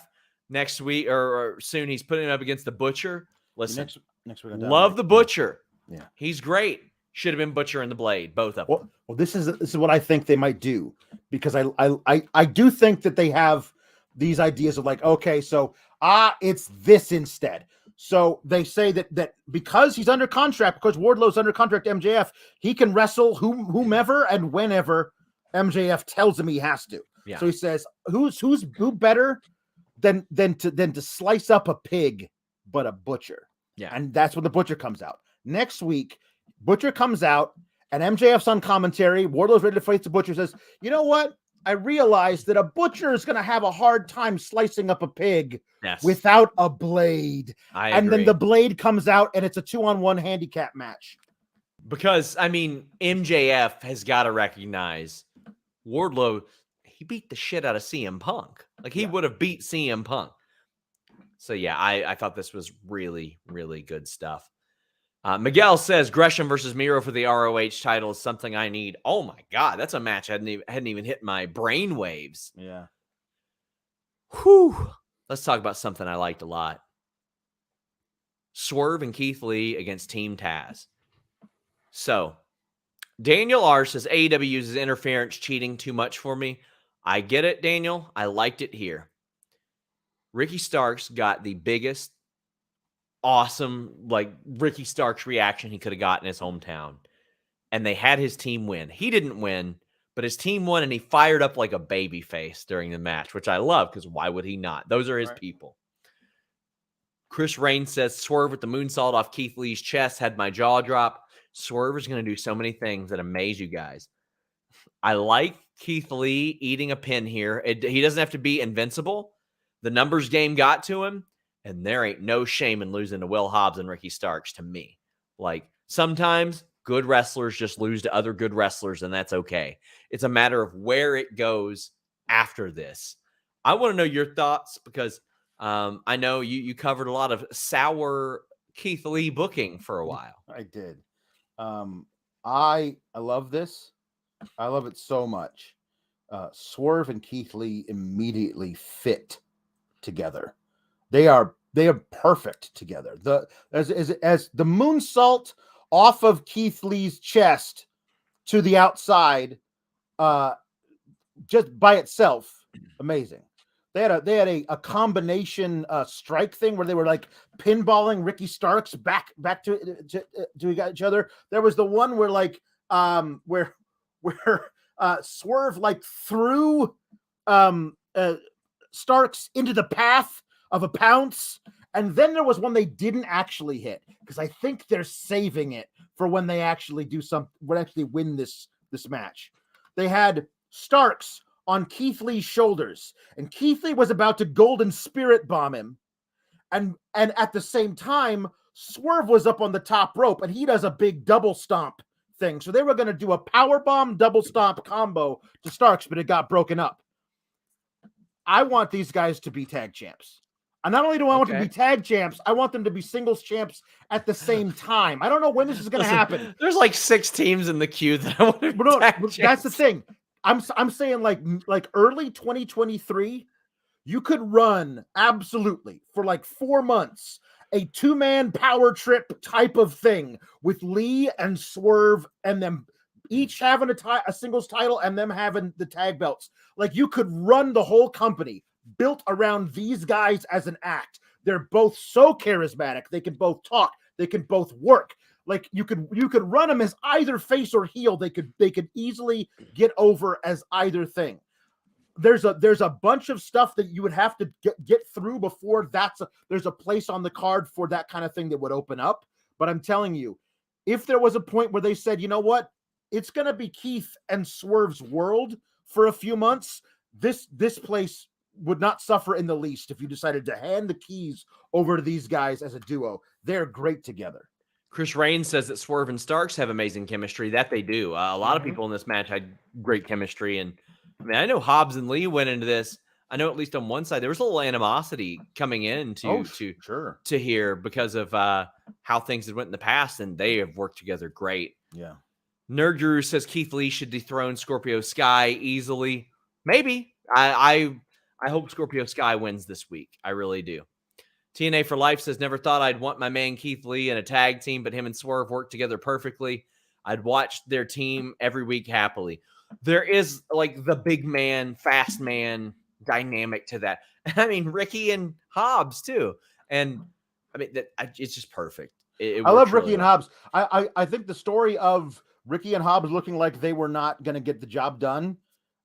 next week or soon he's putting him up against the Butcher. Listen, next week love the Butcher. Yeah. He's great. Should have been Butcher and the Blade, both of them. Well, this is what I think they might do because I do think that they have these ideas of like, okay, so it's this instead. So they say that because he's under contract, because Wardlow's under contract to MJF, he can wrestle whomever and whenever MJF tells him he has to. Yeah. So he says, who better than to slice up a pig, but a butcher. Yeah. And that's when the Butcher comes out. Next week, Butcher comes out and MJF's on commentary. Wardlow's ready to fight the Butcher. Says, you know what? I realized that a butcher is going to have a hard time slicing up a pig Yes. without a blade. And then the blade comes out and it's a 2-on-1 handicap match. Because, I mean, MJF has got to recognize Wardlow, he beat the shit out of CM Punk. Like, he would have beat CM Punk. So, yeah, I thought this was really, really good stuff. Miguel says Gresham versus Miro for the ROH title is something I need. Oh my God, that's a match I hadn't even hit my brain waves. Yeah. Whew. Let's talk about something I liked a lot. Swerve and Keith Lee against Team Taz. So, Daniel R says AEW uses interference cheating too much for me. I get it, Daniel. I liked it here. Ricky Starks got the biggest awesome, like, Ricky Starks reaction he could have got in his hometown. And they had his team win. He didn't win, but his team won, and he fired up like a baby face during the match, which I love, because why would he not? Those are his people. Chris Rain says, Swerve with the moonsault off Keith Lee's chest had my jaw drop. Swerve is going to do so many things that amaze you guys. I like Keith Lee eating a pin here. He doesn't have to be invincible. The numbers game got to him. And there ain't no shame in losing to Will Hobbs and Ricky Starks to me. Like, sometimes good wrestlers just lose to other good wrestlers, and that's okay. It's a matter of where it goes after this. I want to know your thoughts, because I know you covered a lot of sour Keith Lee booking for a while. I did. I love this. I love it so much. Swerve and Keith Lee immediately fit together. They are perfect together. As the moonsault off of Keith Lee's chest to the outside, just by itself, amazing. They had a combination strike thing where they were like pinballing Ricky Starks back to each other. There was the one where like where Swerve like threw Starks into the path of a pounce, and then there was one they didn't actually hit, because I think they're saving it for when they actually win this match. They had Starks on Keith Lee's shoulders, and Keith Lee was about to golden spirit bomb him, and at the same time Swerve was up on the top rope, and he does a big double stomp thing. So they were going to do a power bomb double stomp combo to Starks, but it got broken up. I want these guys to be tag champs. And not only do I want them to be tag champs, I want them to be singles champs at the same time. I don't know when this is going to happen. There's like 6 teams in the queue that I want to be tag champs. That's the thing. I'm saying like early 2023, you could run absolutely for like 4 months a 2-man power trip type of thing with Lee and Swerve and them each having a singles title and them having the tag belts. Like, you could run the whole company built around these guys as an act. They're both so charismatic. They can both talk. They can both work. Like, you could run them as either face or heel. They could easily get over as either thing. There's a bunch of stuff that you would have to get through before there's a place on the card for that kind of thing that would open up. But I'm telling you, if there was a point where they said, you know what, it's going to be Keith and Swerve's world for a few months, this place would not suffer in the least if you decided to hand the keys over to these guys as a duo. They're great together. Chris Rain says that Swerve and Starks have amazing chemistry. That they do. A lot of people in this match had great chemistry. And I mean, I know Hobbs and Lee went into this. I know at least on one side, there was a little animosity coming in to here because of how things had went in the past, and they have worked together great. Yeah. Nerd Guru says Keith Lee should dethrone Scorpio Skye easily. Maybe. I hope Scorpio Skye wins this week. I really do. TNA for Life says, never thought I'd want my man Keith Lee in a tag team, but him and Swerve work together perfectly. I'd watch their team every week happily. There is like the big man, fast man dynamic to that. I mean, Ricky and Hobbs too. And I mean, it's just perfect. I love Ricky and Hobbs. I think the story of Ricky and Hobbs looking like they were not going to get the job done,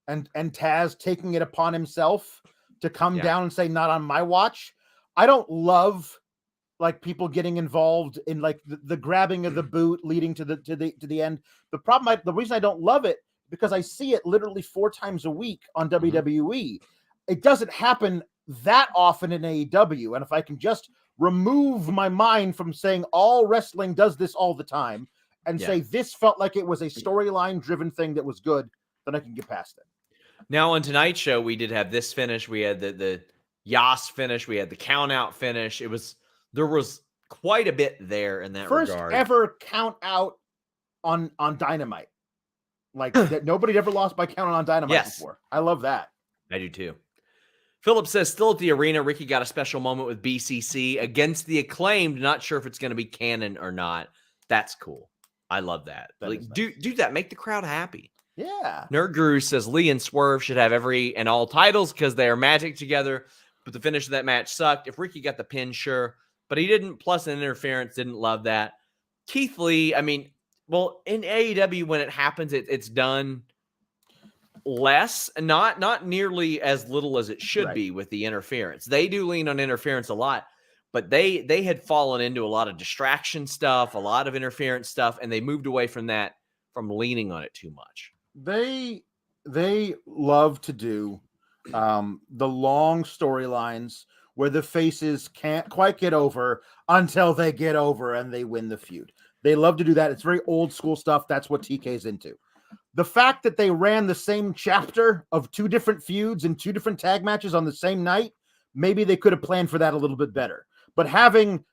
and Taz taking it upon himself to come down and say, not on my watch. I don't love like people getting involved in like the grabbing of the boot leading to the end. The reason I don't love it because I see it literally 4 times a week on WWE. It doesn't happen that often in AEW. And if I can just remove my mind from saying all wrestling does this all the time and say this felt like it was a storyline driven thing that was good, then I can get past it. Now on tonight's show, we did have this finish. We had the JAS finish. We had the count out finish. There was quite a bit there in that regard. First ever count out on Dynamite. Like that nobody ever lost by counting on Dynamite before. I love that. I do too. Philip says, still at the arena, Ricky got a special moment with BCC against the Acclaimed. Not sure if it's going to be canon or not. That's cool. I love that. Like, nice. Do that. Make the crowd happy. Yeah. Nerd Guru says Lee and Swerve should have every and all titles because they are magic together. But the finish of that match sucked. If Ricky got the pin, sure. But he didn't. Plus an interference. Didn't love that. Keith Lee, I mean, well, in AEW, when it happens, it's done less, and not nearly as little as it should be with the interference. They do lean on interference a lot, but they had fallen into a lot of distraction stuff, a lot of interference stuff, and they moved away from that, from leaning on it too much. They love to do the long storylines where the faces can't quite get over until they get over and they win the feud. They love to do that. It's very old school stuff. That's what TK's into. The fact that they ran the same chapter of 2 different feuds and 2 different tag matches on the same night, maybe they could have planned for that a little bit better. But having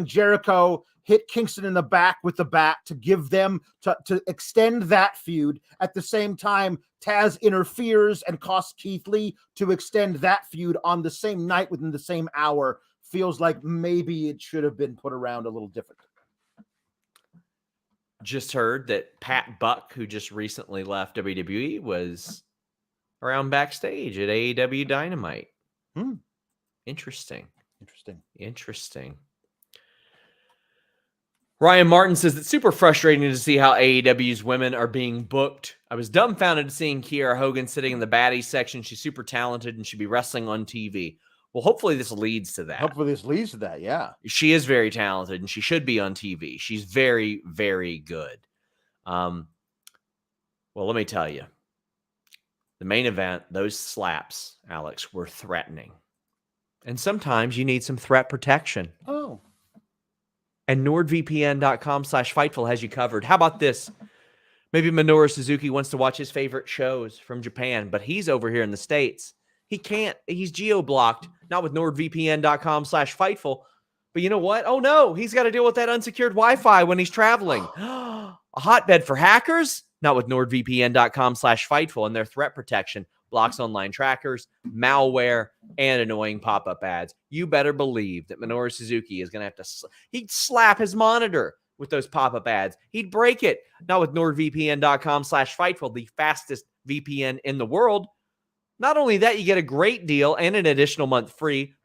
Jericho hit Kingston in the back with the bat to give them to extend that feud, at the same time Taz interferes and costs Keith Lee to extend that feud on the same night within the same hour, feels like maybe it should have been put around a little differently. Just heard that Pat Buck, who just recently left WWE, was around backstage at AEW Dynamite. Interesting. Ryan Martin says it's super frustrating to see how AEW's women are being booked. I was dumbfounded seeing Kiera Hogan sitting in the Baddies section. She's super talented and should be wrestling on TV. Well, hopefully this leads to that. Yeah. She is very talented and she should be on TV. She's very, very good. Well, let me tell you, the main event, those slaps, Alex, were threatening. And sometimes you need some threat protection. Oh. And NordVPN.com/Fightful has you covered. How about this? Maybe Minoru Suzuki wants to watch his favorite shows from Japan, but he's over here in the States. He can't. He's geo-blocked. Not with NordVPN.com/Fightful. But you know what? Oh, no. He's got to deal with that unsecured Wi-Fi when he's traveling. A hotbed for hackers? Not with NordVPN.com/Fightful and their threat protection. Blocks online trackers, malware, and annoying pop-up ads. You better believe that Minoru Suzuki is going to have to... He'd slap his monitor with those pop-up ads. He'd break it. Not with NordVPN.com/Fightful, the fastest VPN in the world. Not only that, you get a great deal and an additional month free.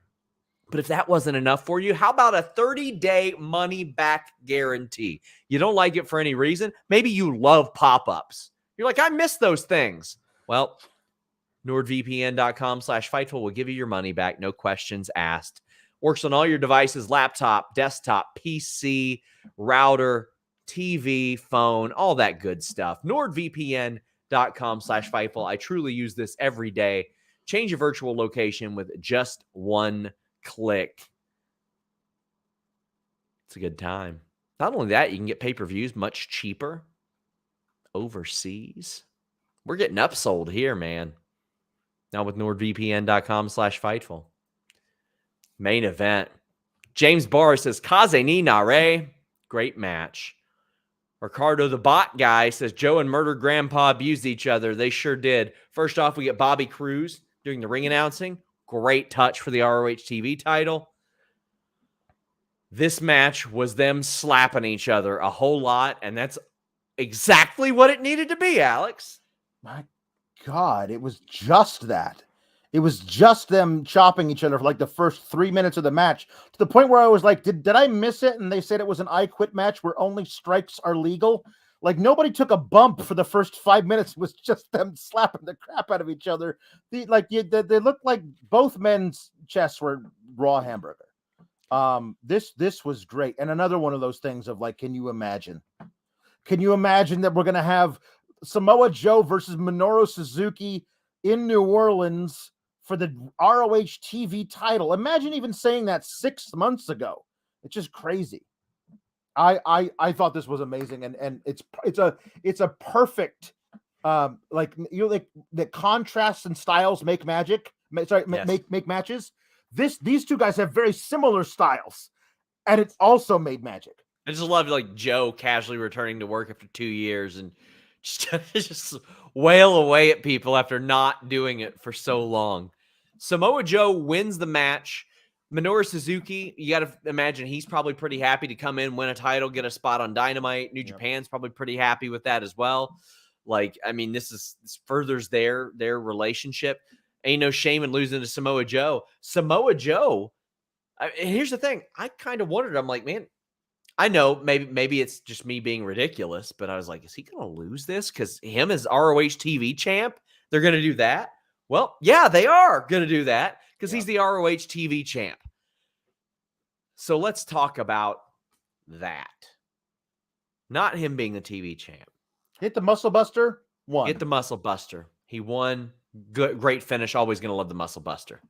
But if that wasn't enough for you, how about a 30-day money-back guarantee? You don't like it for any reason? Maybe you love pop-ups. You're like, I miss those things. Well, NordVPN.com/Fightful will give you your money back. No questions asked. Works on all your devices, laptop, desktop, PC, router, TV, phone, all that good stuff. NordVPN.com/Fightful. I truly use this every day. Change your virtual location with just one click. It's a good time. Not only that, you can get pay-per-views much cheaper overseas. We're getting upsold here, man. Now with NordVPN.com/Fightful. Main event. James Barr says, Kaze ni Nare. Great match. Ricardo the bot guy says, Joe and Murder Grandpa abused each other. They sure did. First off, we get Bobby Cruz doing the ring announcing. Great touch for the ROH TV title. This match was them slapping each other a whole lot, and that's exactly what it needed to be, Alex. My God, it was just that. It was just them chopping each other for like the first 3 minutes of the match, to the point where I was like, did I miss it? And they said it was an I Quit match where only strikes are legal. Like nobody took a bump for the first 5 minutes. It was just them slapping the crap out of each other. They looked like both men's chests were raw hamburger. This was great. And another one of those things of like, can you imagine that we're going to have Samoa Joe versus Minoru Suzuki in New Orleans for the ROH TV title. Imagine even saying that 6 months ago. It's just crazy. I thought this was amazing, and it's a perfect like the contrasts and styles make magic. Make matches. These two guys have very similar styles, and it's also made magic. I just love like Joe casually returning to work after 2 years and just wail away at people after not doing it for so long. Samoa Joe wins the match. Minoru Suzuki, you got to imagine he's probably pretty happy to come in, win a title, get a spot on Dynamite. New Japan's probably pretty happy with that as well. Like, I mean, this furthers their relationship. Ain't no shame in losing to Samoa Joe. Samoa Joe, here's the thing. I kind of wondered. I'm like, man, I know maybe it's just me being ridiculous, but I was like, is he going to lose this? Because him as ROH TV champ, they're going to do that? Well, yeah, they are going to do that because he's the ROH TV champ. So let's talk about that. Not him being the TV champ. Hit the Muscle Buster, won. Hit the Muscle Buster. He won. Good, great finish. Always going to love the Muscle Buster.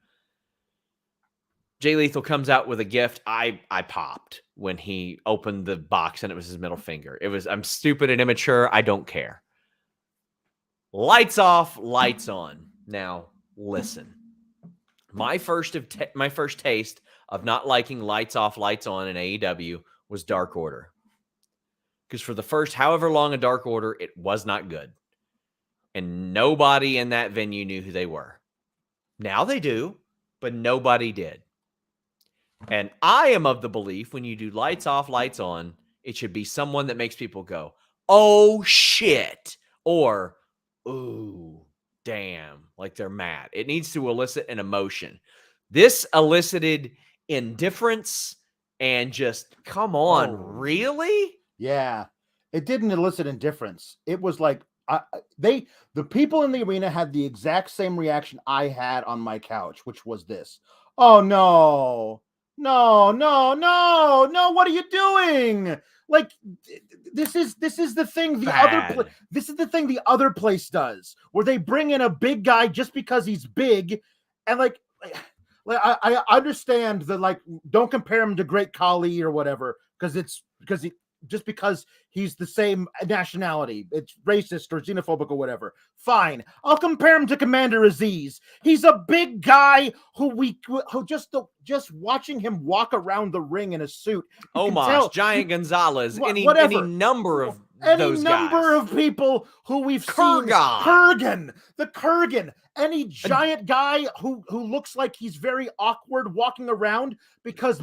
Jay Lethal comes out with a gift. I popped when he opened the box and it was his middle finger. I'm stupid and immature. I don't care. Lights off, lights on. Now, listen. My first taste of not liking lights off, lights on in AEW was Dark Order. Because for the first however long a Dark Order, it was not good. And nobody in that venue knew who they were. Now they do, but nobody did. And I am of the belief when you do lights off, lights on, it should be someone that makes people go, oh, shit. Or, ooh, damn, like they're mad. It needs to elicit an emotion. This elicited indifference and just, come on, really? Yeah, it didn't elicit indifference. It was like the people in the arena had the exact same reaction I had on my couch, which was this. Oh, no, what are you doing? Like, this is the thing the other place does, where they bring in a big guy just because he's big, and like I understand that, like, don't compare him to Great Khali or whatever, just because he's the same nationality, it's racist or xenophobic or whatever. Fine, I'll compare him to Commander Aziz. He's a big guy who just watching him walk around the ring in a suit. Omos, Giant Gonzalez, any number of those number guys. Of people who we've Kurgan. The Kurgan, any giant guy who looks like he's very awkward walking around, because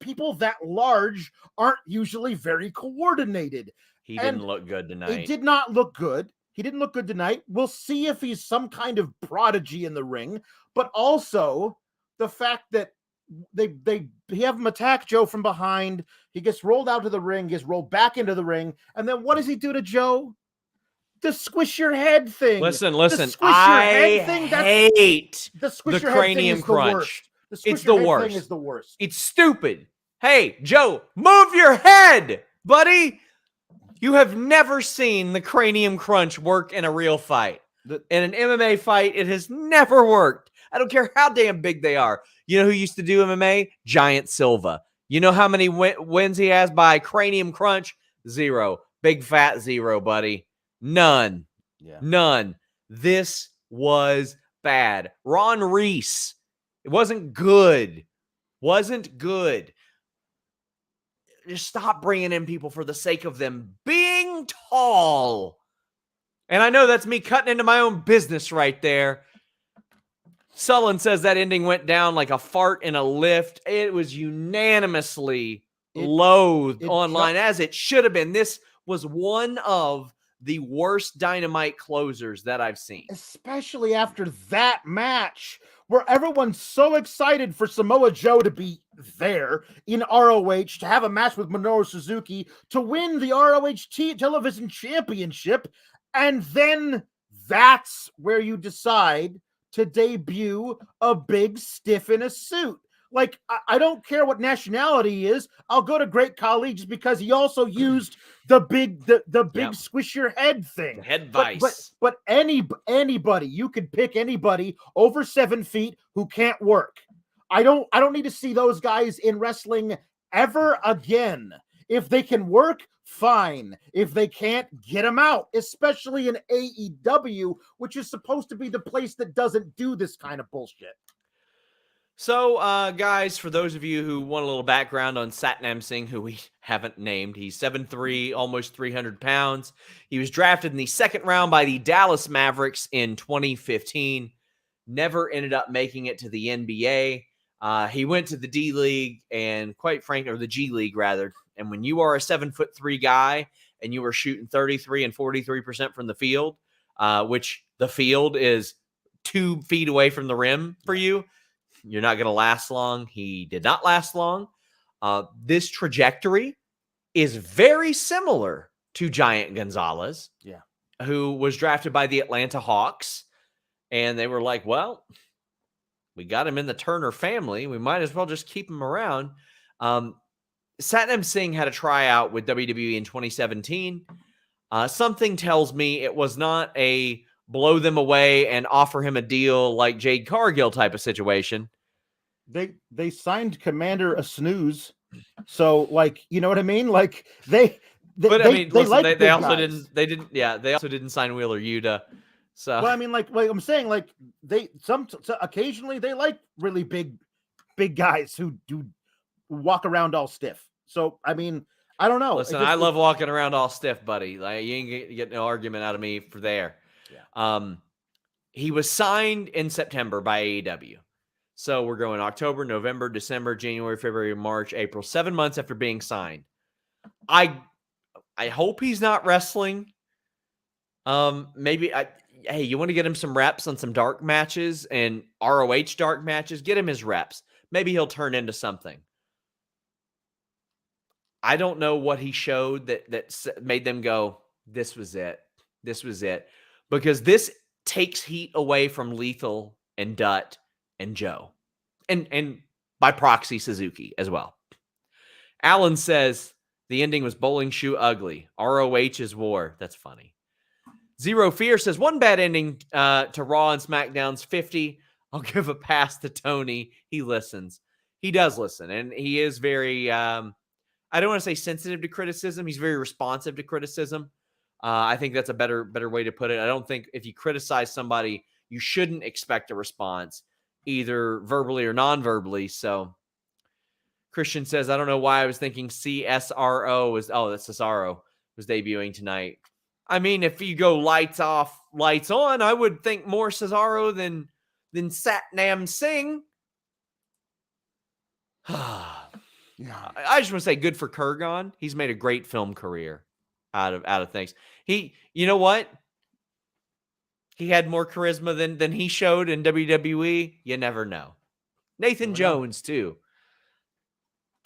people that large aren't usually coordinated. He didn't look good tonight. He did not look good. He didn't look good tonight. We'll see if he's some kind of prodigy in the ring, but also the fact that they have him attack Joe from behind. He gets rolled out to the ring, gets rolled back into the ring, and then what does he do to Joe? The squish your head thing. Listen. I hate the cranium crunch. It's the worst. Thing is the worst. It's stupid. Hey, Joe, move your head, buddy. You have never seen the cranium crunch work in a real fight. In an MMA fight, it has never worked. I don't care how damn big they are. You know who used to do MMA? Giant Silva. You know how many wins he has by cranium crunch? 0. Big fat 0, buddy. None. Yeah. None. This was bad. Ron Reese. It wasn't good. Just stop bringing in people for the sake of them being tall. And I know that's me cutting into my own business right there. Sullen says that ending went down like a fart in a lift. It was unanimously loathed online, as it should have been. This was one of the worst Dynamite closers that I've seen. Especially after that match, where everyone's so excited for Samoa Joe to be there in ROH, to have a match with Minoru Suzuki, to win the ROH Television Championship, and then that's where you decide to debut a big stiff in a suit. Like, I don't care what nationality he is. I'll go to Great Khali just because he also used the big squish your head thing. The head vice. But anybody, you could pick anybody over 7 feet who can't work. I don't need to see those guys in wrestling ever again. If they can work, fine. If they can't, get them out, especially in AEW, which is supposed to be the place that doesn't do this kind of bullshit. So, guys, for those of you who want a little background on Satnam Singh, who we haven't named, he's 7'3", almost 300 pounds. He was drafted in the second round by the Dallas Mavericks in 2015. Never ended up making it to the NBA. He went to the D League and, quite frankly, or the G League rather. And when you are a 7'3" guy and you are shooting 33 and 43% from the field, which the field is 2 feet away from the rim for you, you're not going to last long. He did not last long. This trajectory is very similar to Giant Gonzalez, who was drafted by the Atlanta Hawks. And they were like, well, we got him in the Turner family. We might as well just keep him around. Satnam Singh had a tryout with WWE in 2017. Something tells me it was not a blow them away and offer him a deal like Jade Cargill type of situation. They signed Commander a snooze. So, like, you know what I mean? Like, they also didn't sign Wheeler Yuta. So, well, I mean, like I'm saying, like, occasionally they like really big guys who do walk around all stiff. So, I mean, I don't know. Listen, I love walking around all stiff, buddy. Like, you ain't get no argument out of me for there. Yeah. He was signed in September by AEW. So we're going October, November, December, January, February, March, April, 7 months after being signed. I hope he's not wrestling. Hey, you want to get him some reps on some dark matches and ROH dark matches? Get him his reps. Maybe he'll turn into something. I don't know what he showed that made them go, this was it. This was it. Because this takes heat away from Lethal and Dutt and Joe. And by proxy, Suzuki as well. Alan says, the ending was bowling shoe ugly. ROH is war. That's funny. Zero Fear says, one bad ending to Raw and SmackDown's 50. I'll give a pass to Tony. He listens. He does listen. And he is very, I don't want to say sensitive to criticism. He's very responsive to criticism. I think that's a better way to put it. I don't think if you criticize somebody, you shouldn't expect a response, either verbally or non-verbally. So Christian says, I don't know why I was thinking CSRO that's Cesaro was debuting tonight. I mean, if you go lights off, lights on, I would think more Cesaro than Satnam Singh. Yeah. I just want to say good for Kurgan. He's made a great film career out of things. You know what? He had more charisma than he showed in WWE. You never know. Nathan Jones, too.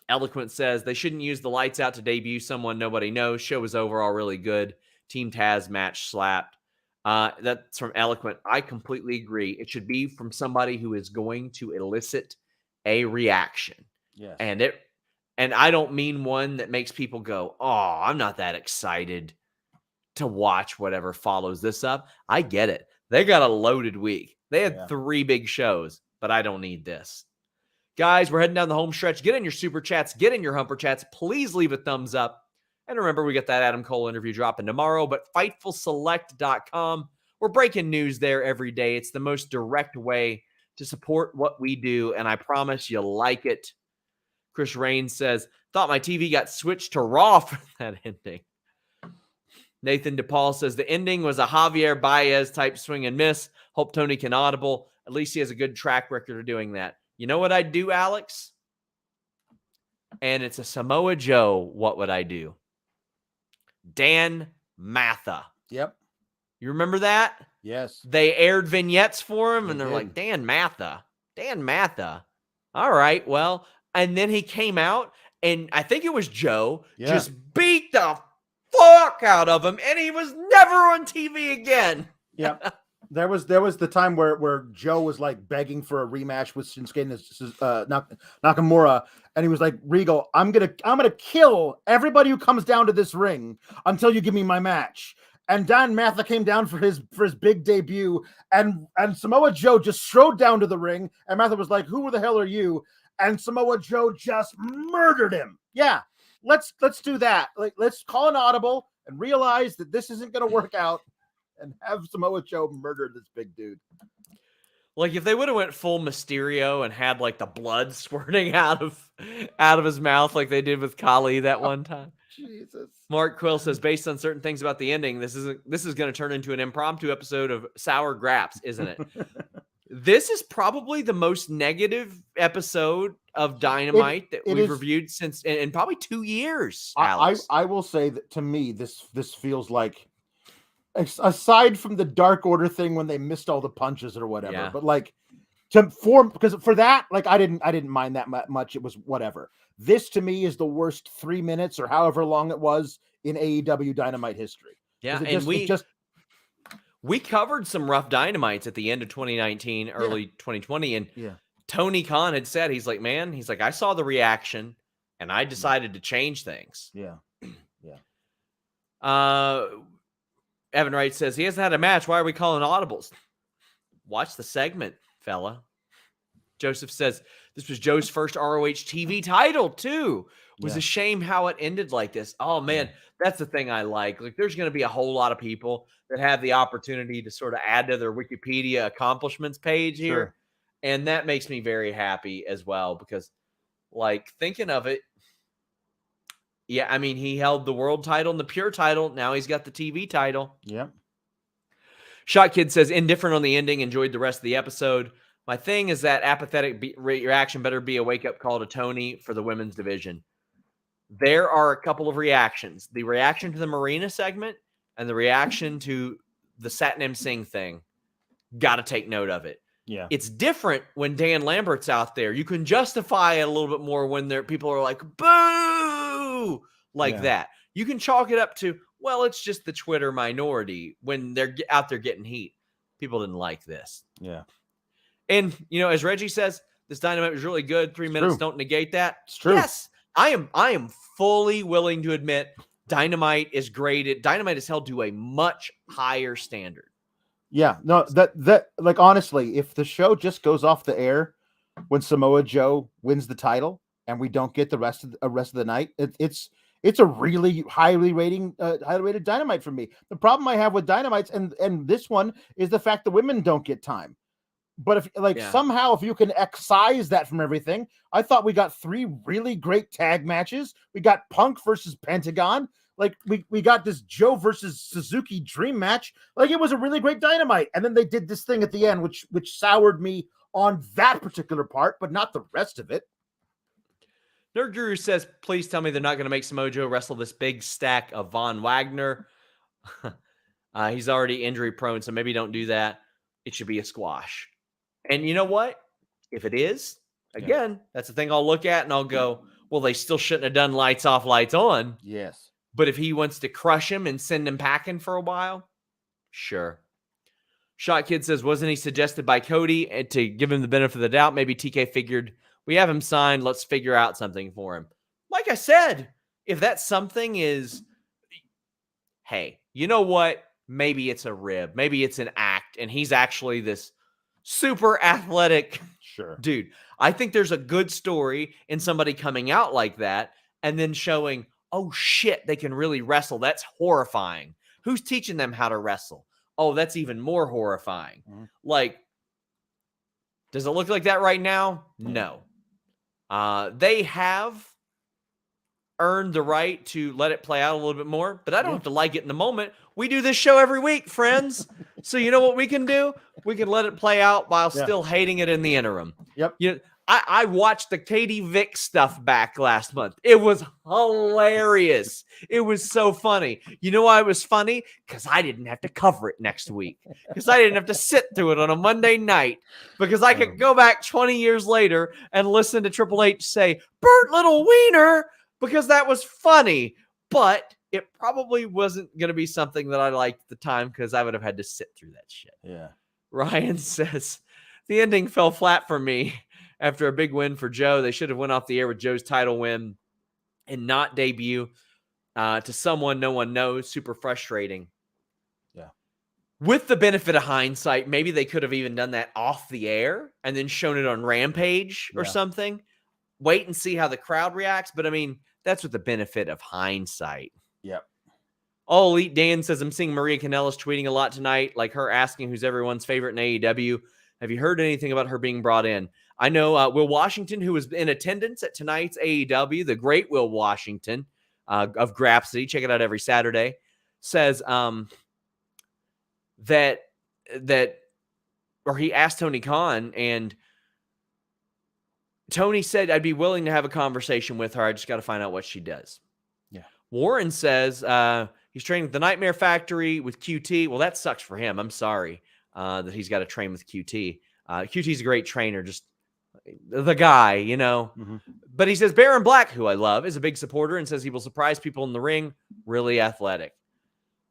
Eloquent says they shouldn't use the lights out to debut someone nobody knows. Show was overall really good. Team Taz match slapped. That's from Eloquent. I completely agree. It should be from somebody who is going to elicit a reaction. Yes. And I don't mean one that makes people go, oh, I'm not that excited to watch whatever follows this up. I get it. They got a loaded week. They had 3 big shows, but I don't need this. Guys, we're heading down the home stretch. Get in your super chats. Get in your humper chats. Please leave a thumbs up. And remember, we got that Adam Cole interview dropping tomorrow, but FightfulSelect.com. We're breaking news there every day. It's the most direct way to support what we do, and I promise you'll like it. Chris Rain says, thought my TV got switched to Raw for that ending. Nathan DePaul says, the ending was a Javier Baez type swing and miss. Hope Tony can audible. At least he has a good track record of doing that. You know what I'd do, Alex? And it's a Samoa Joe, what would I do? Dan Matha. Yep. You remember that? Yes. They aired vignettes for him, and they're like, Dan Matha. Dan Matha. All right, well, and then he came out, and I think it was Joe, just beat the fuck out of him, and he was never on TV again. Yep. There was the time where Joe was like begging for a rematch with Shinsuke and Nakamura, and he was like, Regal, I'm gonna kill everybody who comes down to this ring until you give me my match. And Dan Matha came down for his big debut, and Samoa Joe just strode down to the ring, and Matha was like, who the hell are you? And Samoa Joe just murdered him. Yeah, let's do that. Like, let's call an audible and realize that this isn't gonna work out. And have Samoa Joe murder this big dude. Like, if they would have went full Mysterio and had like the blood squirting out of his mouth like they did with Kali that one time. Jesus. Mark Quill says, based on certain things about the ending, this is going to turn into an impromptu episode of Sour Graps, isn't it? This is probably the most negative episode of Dynamite that we've reviewed since in probably 2 years. I will say that to me, this feels like, aside from the Dark Order thing when they missed all the punches or whatever, but like because for that, like I didn't mind that much. It was whatever. This to me is the worst 3 minutes or however long it was in AEW Dynamite history. Yeah, and we covered some rough Dynamites at the end of 2019, early 2020, and Tony Khan had said, he's like, I saw the reaction and I decided to change things. Evan Wright says, he hasn't had a match. Why are we calling audibles? Watch the segment, fella. Joseph says, this was Joe's first ROH TV title, too. It was a shame how it ended like this. Oh, man, that's the thing I like. Like, there's going to be a whole lot of people that have the opportunity to sort of add to their Wikipedia accomplishments page here. Sure. And that makes me very happy as well because, like, thinking of it, yeah, I mean, he held the world title and the pure title. Now he's got the TV title. Yep. Shot Kid says, indifferent on the ending, enjoyed the rest of the episode. My thing is that apathetic reaction better be a wake-up call to Tony for the women's division. There are a couple of reactions. The reaction to the Marina segment and the reaction to the Satnam Singh thing. Got to take note of it. Yeah. It's different when Dan Lambert's out there. You can justify it a little bit more when people are like, boo! Like that. You can chalk it up to, well, it's just the Twitter minority when they're out there getting heat. People didn't like this. Yeah. And, as Reggie says, this Dynamite was really good. 3 minutes don't negate that. It's true. Yes, I am fully willing to admit Dynamite is graded. Dynamite is held to a much higher standard. Yeah. No, that like, honestly, if the show just goes off the air when Samoa Joe wins the title and we don't get the rest of the night, it's a really highly rated Dynamite for me. The problem I have with Dynamites and this one is the fact the women don't get time. But if somehow if you can excise that from everything, I thought we got 3 really great tag matches. We got Punk versus Pentagon. Like we got this Joe versus Suzuki dream match. Like it was a really great Dynamite. And then they did this thing at the end, which soured me on that particular part, but not the rest of it. Nerd Guru says, please tell me they're not going to make Samoa Joe wrestle this big stack of Von Wagner. He's already injury prone, so maybe don't do that. It should be a squash. And you know what? If it is, again, that's the thing I'll look at and I'll go, well, they still shouldn't have done lights off, lights on. Yes. But if he wants to crush him and send him packing for a while, sure. Shot Kid says, wasn't he suggested by Cody and to give him the benefit of the doubt? Maybe TK figured, we have him signed, let's figure out something for him. Like I said, if that something is, hey, you know what? Maybe it's a rib. Maybe it's an act, and he's actually this super athletic dude. I think there's a good story in somebody coming out like that and then showing, oh shit, they can really wrestle. That's horrifying. Who's teaching them how to wrestle? Oh, that's even more horrifying. Like, does it look like that right now? No. They have earned the right to let it play out a little bit more, but I don't have to like it in the moment. We do this show every week, friends. So you know what we can do? We can let it play out while still hating it in the interim. Yep. I watched the Katie Vick stuff back last month. It was hilarious. It was so funny. You know why it was funny? Because I didn't have to cover it next week. Because I didn't have to sit through it on a Monday night. Because I could go back 20 years later and listen to Triple H say, Bert Little Wiener, because that was funny. But it probably wasn't going to be something that I liked at the time because I would have had to sit through that shit. Yeah. Ryan says, the ending fell flat for me after a big win for Joe. They should have went off the air with Joe's title win and not debut to someone no one knows. Super frustrating. Yeah. With the benefit of hindsight, maybe they could have even done that off the air and then shown it on Rampage or something. Wait and see how the crowd reacts. But I mean, that's with the benefit of hindsight. Yep. All Elite Dan says, I'm seeing Maria Kanellis tweeting a lot tonight, like her asking who's everyone's favorite in AEW. Have you heard anything about her being brought in? I know Will Washington, who was in attendance at tonight's AEW, the great Will Washington of Grapsity, check it out every Saturday, says that he asked Tony Khan, and Tony said, I'd be willing to have a conversation with her. I just got to find out what she does. Yeah. Warren says he's training at the Nightmare Factory with QT. Well, that sucks for him. I'm sorry that he's got to train with QT. QT's a great trainer, just the guy, you know. Mm-hmm. But he says Baron Black, who I love, is a big supporter and says he will surprise people in the ring. Really athletic.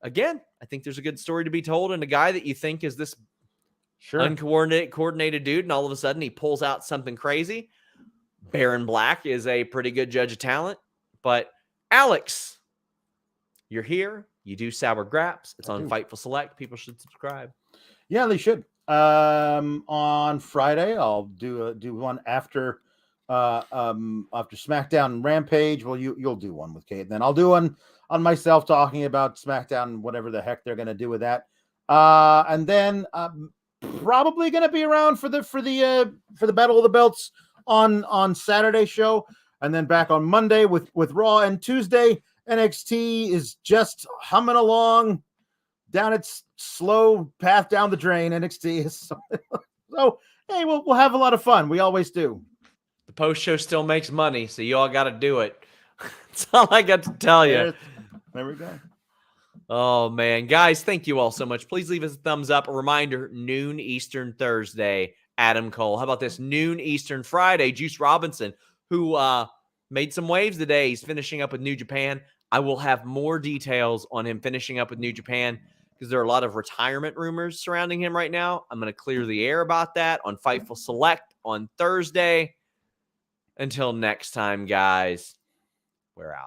Again, I think there's a good story to be told, and a guy that you think is this coordinated dude, and all of a sudden he pulls out something crazy. Baron Black is a pretty good judge of talent. But Alex, you're here. You do Sour Graps. It's on Fightful Select. People should subscribe. Yeah, they should. On Friday, I'll do one after SmackDown and Rampage. Well, you'll do one with Kate, and then I'll do one on myself talking about SmackDown and whatever the heck they're gonna do with that. And then probably gonna be around for the Battle of the Belts on Saturday show, and then back on Monday with Raw, and Tuesday NXT is just humming along down its slow path down the drain. NXT is so hey, we'll have a lot of fun. We always do. The post show still makes money, so you all got to do it. That's all I got to tell you. There we go. Oh man, guys, thank you all so much. Please leave us a thumbs up. A reminder: noon Eastern Thursday. Adam Cole. How about this? Noon Eastern Friday. Juice Robinson, who made some waves today. He's finishing up with New Japan. I will have more details on him finishing up with New Japan because there are a lot of retirement rumors surrounding him right now. I'm going to clear the air about that on Fightful Select on Thursday. Until next time, guys, we're out.